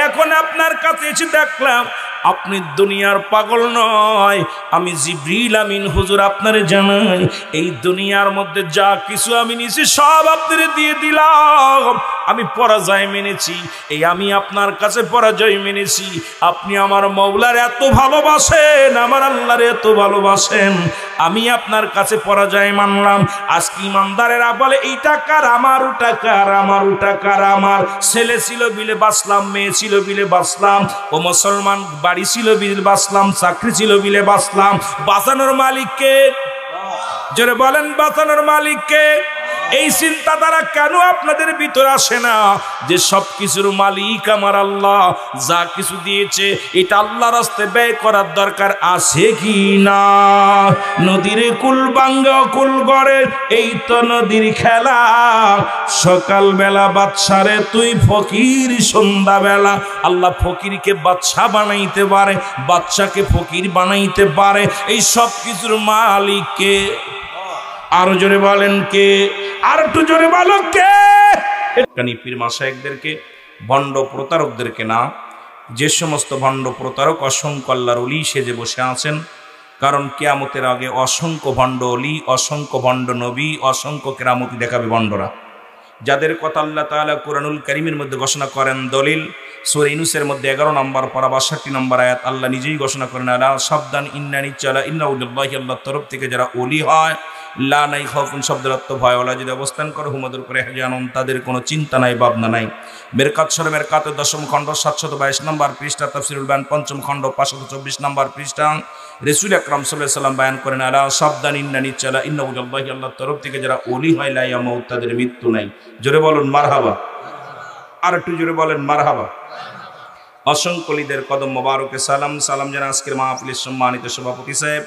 এখন আপনার কাছে এসে দেখলাম আপনি দুনিয়ার পাগল নয়, আমি জিবরিল আমিন হুজুর আপনারে জানাই এই দুনিয়ার মধ্যে যা কিছু আমি নিয়েছি সব আপনারে দিয়ে দিলাম। আমি পরাজয় মেনেছি, এই আমি আপনার কাছে পরাজয় মেনেছি। আপনি আমার মাওলার এত ভালোবাসেন, আমার আল্লাহর এত ভালোবাসেন, আমি আপনার কাছে পরাজয় মানলাম। আজকে ইমানদারেরা বলে এই টাকার আমার, ও টাকার আমার, ও টাকার আমার। ছেলে ছিল বিলে বাঁচলাম, মেয়ে ছিল বিলে বাঁচলাম, ও মুসলমান বাড়ি ছিল বিলে বাঁচলাম, চাকরি ছিল বিলে বাঁচলাম। বাঁচানোর মালিককে, জোরে বলেন বাঁচানোর মালিককে। এই চিন্তাধারা কেন আপনাদের ভিতরে আসে না যে সব কিছুর মালিক আমার আল্লাহ, যা কিছু দিয়েছে এটা আল্লাহর রাস্তায় ব্যয় করার দরকার আছে কি না? নদীর কুল ভাঙ্গা কুল গড়ে এই তো নদীর খেলা, সকালবেলা বাদশারে তুই ফকির, সন্ধ্যাবেলা আল্লাহ ফকিরকে বাদশা বানাইতে পারে, বাদশাকে ফকির বানাইতে পারে। এই সব কিছুর মালিককে। আরো জোরে বলেন কে? আর একটু জোরে বলো কে? পীর মাশায়েখদেরকে, ভণ্ড প্রতারকদেরকে না, যে সমস্ত ভণ্ড প্রতারক অসংখ্য আল্লাহর ওলি সেজে বসে আছেন। কারণ কিয়ামতের আগে অসংখ্য ভণ্ড ওলি, অসংখ্য ভণ্ড নবী, অসংখ্য কেরামতি দেখাবে ভণ্ডরা, যাদের কথা আল্লাহ তাআলা কুরআনুল কারীমের মধ্যে ঘোষণা করেন। দলিল সূরা ইউনূসের মধ্যে 11 নম্বর পারা 62 নম্বর আয়াত আল্লাহ নিজেই ঘোষণা করেন আলা সাবধান ইন্নানি চালা ইন্নাউলিল্লাহি, আল্লাহর তরফ থেকে যারা ওলি হয়, লা নাই খাউফুন শব্দের অর্থ ভয়, ওলা যদি অবস্থান করে হুমাদের উপরে হেজানুন তাদের কোনো চিন্তা নাই, ভাবনা নাই। মেরকাত সূরা মেরকাতের 10ম খণ্ড 722 নম্বর পৃষ্ঠা, তাফসীরুল বায়ান 5ম খণ্ড 524 নম্বর পৃষ্ঠা, রাসূল আকরাম সাল্লাল্লাহু আলাইহি ওয়াসাল্লাম বয়ান করেন, আলা সাবধান ইন্না নিশ্চয় ইন্নাহু আল্লাহি, আল্লাহর তরফ থেকে যারা ওলি হয় লা ইয়ামুত, তাদের মৃত্যু নাই। জোরে বলুন মারহাবা, আর একটু জোরে বলেন মারহাবা। অসংখ্য লিদের কদম মোবারকে সালাম। সালাম জানা আজকের মাহফিলের সম্মানিত সভাপতি সাহেব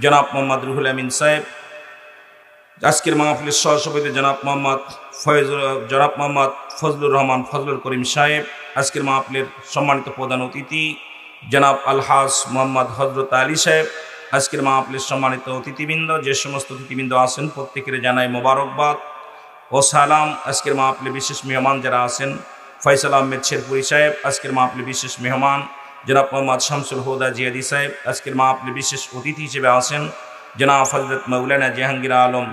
জনাব মোহাম্মদ রুহুল আমিন সাহেব, আজকের মাহফিলের সহসভাপতি জনাব মোহাম্মদ ফজলুর রহমান ফজলুল করিম সাহেব, আজকের মাহফিলের সম্মানিত প্রধান অতিথি জনাব আলহাজ মোহাম্মদ হযরত আলী সাহেব, আজকের মাহফিলের সম্মানিত অতিথিবৃন্দ, যে সমস্ত অতিথিবৃন্দ আছেন প্রত্যেকের জানাই মোবারকবাদ ও সালাম। আজকের মাহফিলে বিশেষ মেহমান যারা আছেন, ফয়সাল আহমেদ শেরপুরি সাহেব, আজকের মাহফিলে বিশেষ মেহমান জনাব মোহাম্মদ শামসুল হুদা জিয়াদি সাহেব, আজকের মাহফিলে বিশেষ অতিথি হিসেবে আছেন জনাব হযরত মাওলানা জাহাঙ্গীর আলম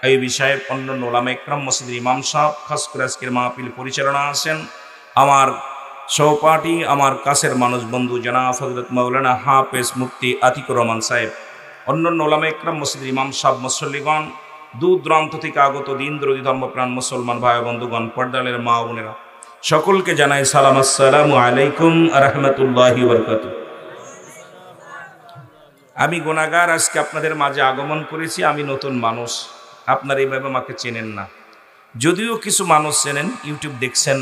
আইয়ুবী সাহেব, অন্যান্য ওলামা ইকরাম, মসজিদের ইমাম সাহেব, খাস করে আজকের মাহফিল পরিচালনা আছেন আমার সহপাঠী, আমার কাছের মানুষ বন্ধু জনাব হযরত মাওলানা হাফেজ মুফতি আতিকুর রহমান সাহেব, অন্যান্য ওলামা ইকরাম, মসজিদের ইমাম সাহেব, মুসল্লিগণ, দূর দূরান্ত থেকে আগত দিন দরদি ধর্মপ্রাণ মুসলমান ভাই বন্ধুগণ, পর্দালের মা বোনেরা, সকলকে জানাই সালাম, আসসালামু আলাইকুম ওয়া রাহমাতুল্লাহি ওয়া বারাকাতুহু। আমি গুনাহগার, আজকে আপনাদের মাঝে আগমন করেছি। আমি নতুন মানুষ, আপনারা এইভাবে আমাকে চেনেন না, যদিও কিছু মানুষ চেনেন, ইউটিউব দেখছেন,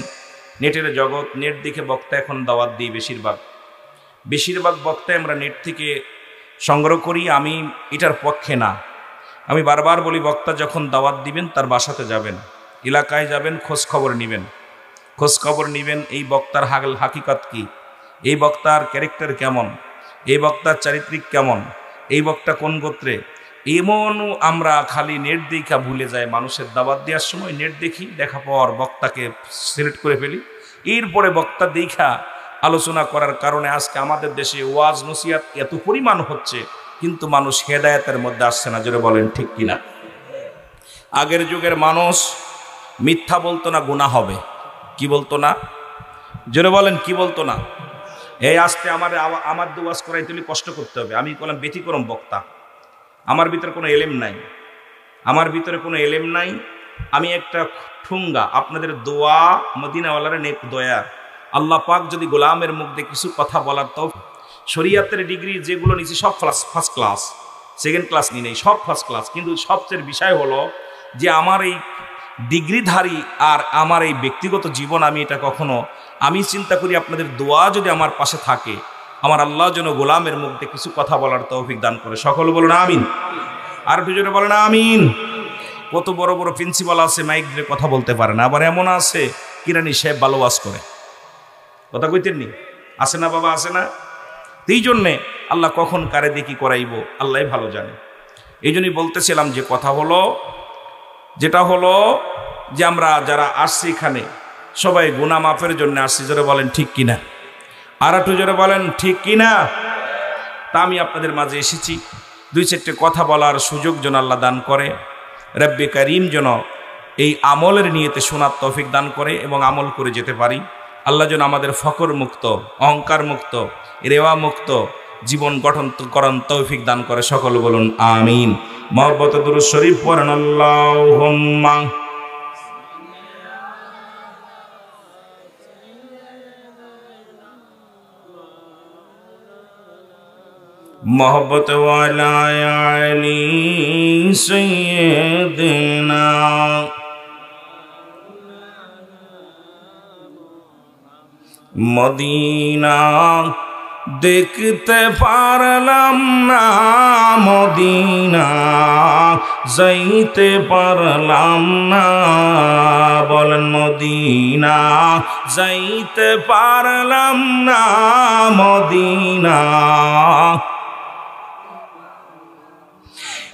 নেটের জগৎ, নেট দেখে বক্তা এখন দাওয়াত দিই। বেশিরভাগ বক্তা আমরা নেট থেকে সংগ্রহ করি। আমি এটার পক্ষে না। আমি বারবার বলি, বক্তা যখন দাওয়াত দিবেন তার বাসাতে যাবেন, এলাকায় যাবেন, খোঁজ খবর নেবেন এই বক্তার হাকিকত কি, এই বক্তার ক্যারেক্টার কেমন, এই বক্তার চারিত্রিক কেমন, এই বক্তা কোন গোত্রে। এমন আমরা খালি নেট দেখা ভুলে যাই। মানুষের দাওয়াত দেওয়ার সময় নেট দেখি, দেখা পর বক্তাকে সিলেক্ট করে ফেলি, এরপরে বক্তা দেখা আলোচনা করার কারণে আজকে আমাদের দেশে ওয়াজ নসিহত এত পরিমাণ হচ্ছে, কিন্তু মানুষ হেদায়েতের মধ্যে আসছে না। জোরে বলেন ঠিক কিনা? আগের যুগের মানুষ মিথ্যা বলতো না, গুনাহ হবে। কি বলতো না? জোরে বলেন, কি বলতো না? এই আজকে আমার ওয়াজ করাই তুমি কষ্ট করতে হবে। আমি বললাম ব্যতিক্রম বক্তা, আমার ভিতরে কোনো এলেম নাই, আমি একটা ঠুঙ্গা। আপনাদের দোয়া, মদিনাওয়ালার নেক দয়া, আল্লাহ পাক যদি গোলামের মুখ দিয়ে কিছু কথা বলার, তো শরীয়তের ডিগ্রি যেগুলো নিয়েছি সব ফার্স্ট ক্লাস, সেকেন্ড ক্লাস নিয়ে নেই, সব ফার্স্ট ক্লাস। কিন্তু সবচেয়ে বিষয় হলো যে আমার এই ডিগ্রিধারী আর আমার এই ব্যক্তিগত জীবন, আমি চিন্তা করি আপনাদের দোয়া যদি আমার পাশে থাকে, আমার আল্লাহ যেন গোলামের মুখ দিয়ে কিছু কথা বলার তৌফিক দান করে। সকল বলুন আমিন। আর দুজনে বলেন আমিন। কত বড় বড় প্রিন্সিপাল আছে, মাইক দিয়ে কথা বলতে পারে না। আবার এমন আছে কিরানি সাহেব ভালো ওয়াজ করে, কথা কইতেননি? আছে না বাবা, আছে না? এই জন্যে আল্লাহ কখন কারে দেখি করাইব আল্লাহ ভালো জানে। এই জন্যই বলতেছিলাম যে কথা হলো, যেটা হলো যে আমরা যারা আসছি এখানে সবাই গুনাহ মাফের জন্য আসছি। জোরে বলেন ঠিক কিনা? আর একটু জোরে বলেন ঠিক কিনা? তা আমি আপনাদের মাঝে এসেছি দুই চারটে কথা বলার সুযোগ যেন আল্লাহ দান করে, রব্বে কারীম যেন এই আমলের নিয়তে শোনার তৌফিক দান করে এবং আমল করে যেতে পারি। আল্লাহ যেন আমাদের ফকর মুক্ত, অহংকার মুক্ত, রেওয়া মুক্ত জীবন গঠন করার তৌফিক দান করে। সকল বলুন আমিন। মহব্বতে দুরূদ শরীফ পড়েন আল্লাহুম্মা। मोहब्बत वाला अली सैयदना मदीना देखते पारलाम ना, मदीना जाइते पारलाम ना, बोलेन मदीना जाइते पारलाम ना, मदीना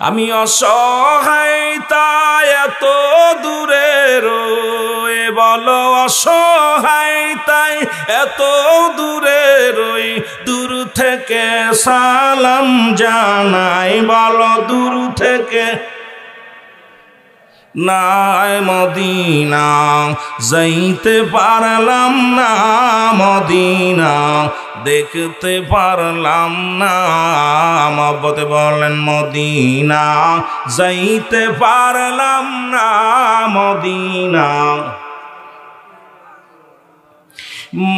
আমি অসহায় তাই এত দূরে রই, বলো অসহায় তাই এত দূরে রই, দূর থেকে সালাম জানাই, বলো দূর থেকে নাই, মদিনা যাইতে পারলাম না, মদিনা দেখতে পারলাম না। মহব্বতে বলেন মদিনা যাইতে পারলাম না, মদিনা।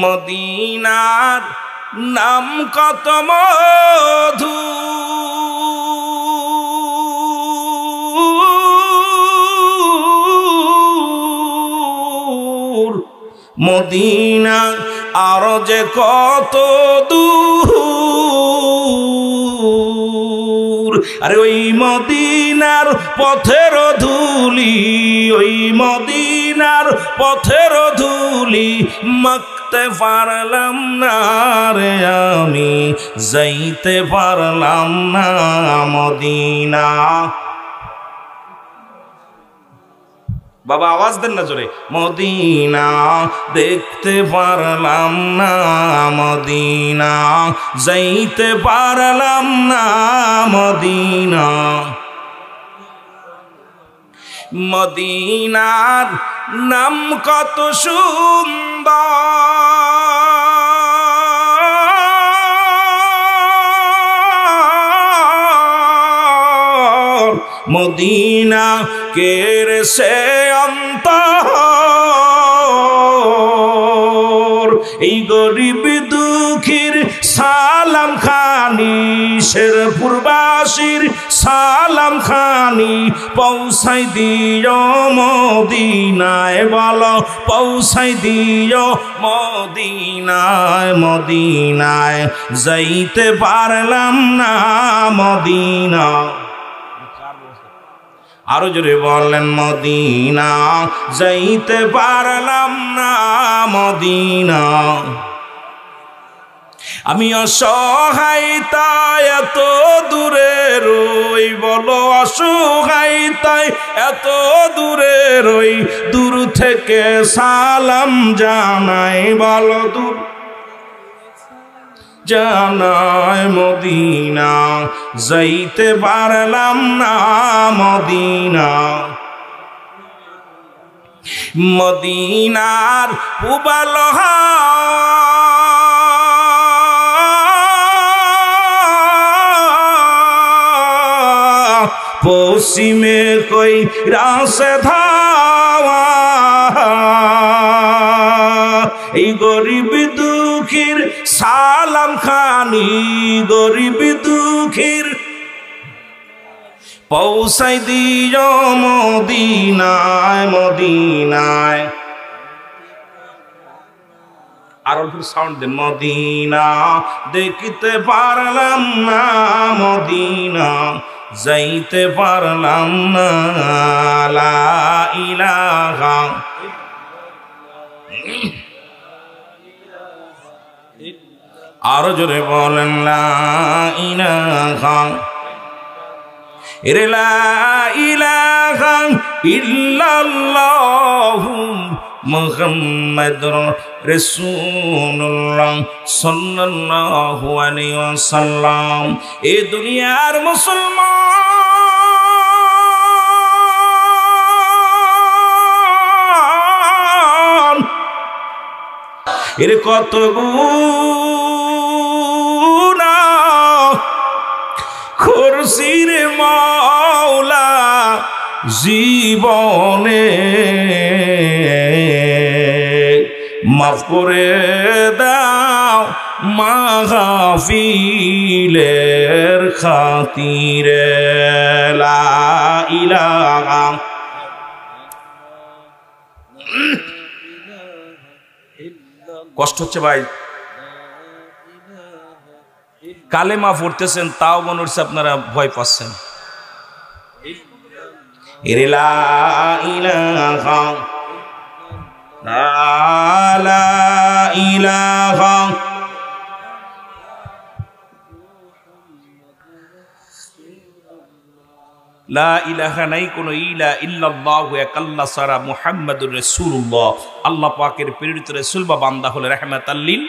মদিনার নাম কত মধু, মদিনা আর যে কত দূর, আরে ওই মদিনার পথের ধুলি, ওই মদিনার পথের ধুলি মাখতে পারলাম না রে আমি, যাইতে পারলাম না মদিনা। বাবা আওয়াজ দেন না জোরে, মদিনা দেখতে পারলাম না মদিনা, যাইতে পারলাম না মদিনা। মদিনার নাম কত সুন্দর, মদিনা কের সে অন্তর, এই গরিব দুঃখীর সালাম খানি, শেরপুরবাসীর সালাম খানি পৌঁছাই দিও মদিনায়, বলো পৌঁছাই দিও মদিনায়, মদিনায় যাইতে পারলাম না মদিনা। আরো জোরে বলেন, মদিনা যাইতে পারলাম না মদিনা। আমি অসহায়তায় এত দূরে রই, বলো অসহায়তায় এত দূরে রই, দূর থেকে সালাম জানাই, বলো দূর জানাই মদিনা, যাইতে পারলাম না মদিনা। মদিনার পূবাল পশ্চিমে কই রাসে ধাওয়া, এই গরিব দুঃখীর সালাম খানি, গরিব দুঃখীর পৌঁছাই দিও মদিনায়, মদিনায়। আর একটু সাউন্ড দেন, মদিনা দেখিতে পারলাম না মদিনা, যাইতে পারলাম না। লা ইলাহা আরো জোরে বলেন, লা ইলাহা লা ইলাহা ইল্লাল্লাহু মুহাম্মাদুর রাসূলুল্লাহ সাল্লাল্লাহু আলাইহি ওয়াসাল্লাম। এ দুনিয়ার মুসলমান এর কত গুনাহ খুরসির মাওলা জীবনে মাফ করে দাও মাহফিলের খাতিরে। লা ইলাহা কষ্ট হচ্ছে ভাই, কালেমা পড়তেছেন তাও মনে হচ্ছে আপনারা ভয় পাচ্ছেন। লা ইলাহা লা ইলাহা লা ইলাহা নাই কোনো ইলা ইল্লাল্লাহু এক আল্লাহ ছাড়া মুহাম্মাদুর রাসূলুল্লাহ আল্লাহ পাকের প্রেরিত রাসূল বা বান্দা হলে রাহমাতাল লিল।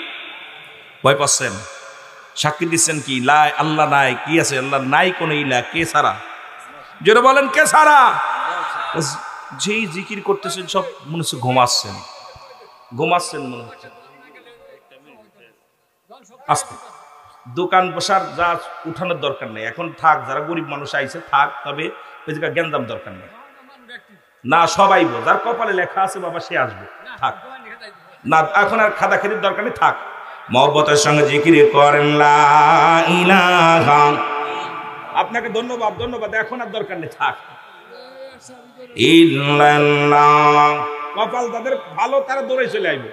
ভয় পাচ্ছেন? সাক্ষী দিচ্ছেন কি লা আল্লাহ নাই, কি আছে আল্লাহ নাই কোনো ইলা, কে ছাড়া? জোরে বলেন কে ছাড়া? যেই জিকির করতেছেন সব মনে হচ্ছে ঘুমাচ্ছেন, ঘুমাচ্ছেন মনে হচ্ছে। আস্তে দোকান বসার যা উঠানোর দরকার নেই, এখন থাক, যারা গরিব মানুষ আইছে থাক, তবে ওই জায়গায় গ্যাঞ্জাম দরকার নেই না, সবাই যার কপালে লেখা আছে বাবা সে আসবে, থাক না, এখন আর খাদাখাদির দরকার নেই, থাক। মহব্বতের সঙ্গে জিকির করেন লা ইলাহা। আপনাকে ধন্যবাদ ধন্যবাদ, এখন আর দরকার নেই, থাক। ইল্লাল্লাহ কপাল তাদের ভালো, তারা দৌড়ে চলে আসবে।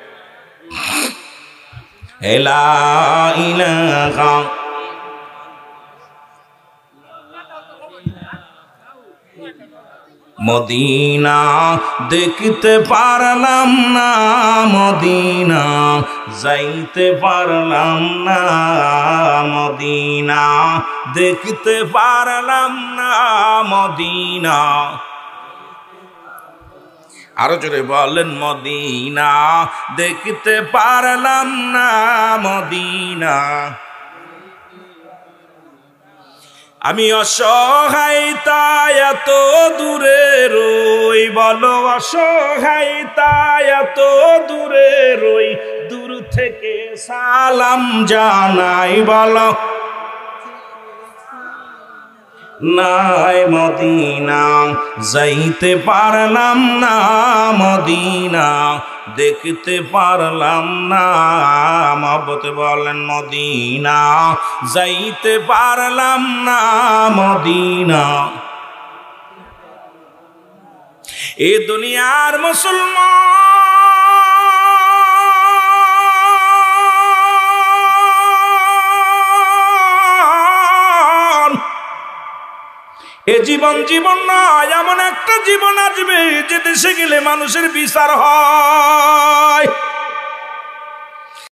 মদিনা দেখতে পারলাম না, মদিনা যাইতে পারলাম না, মদিনা দেখতে পারলাম না, মদিনা। আরো জোরে বলেন, মদিনা দেখতে পারলাম না, মদিনা। আমি অসহায় তাই এত দূরে রই, বলো অসহায় তাই এত দূরে রই, দূর থেকে সালাম জানাই, বলো নাই মদিনা যাইতে পারলাম না, মদিনা দেখতে পারলাম না। মহব্বত বলেন, মদিনা যাইতে পারলাম না, মদিনা। এ দুনিয়ার মুসলমান, এ জীবন জীবন নয়, এমন একটা জীবন আসবে যে দেশে গেলে মানুষের বিচার হয়।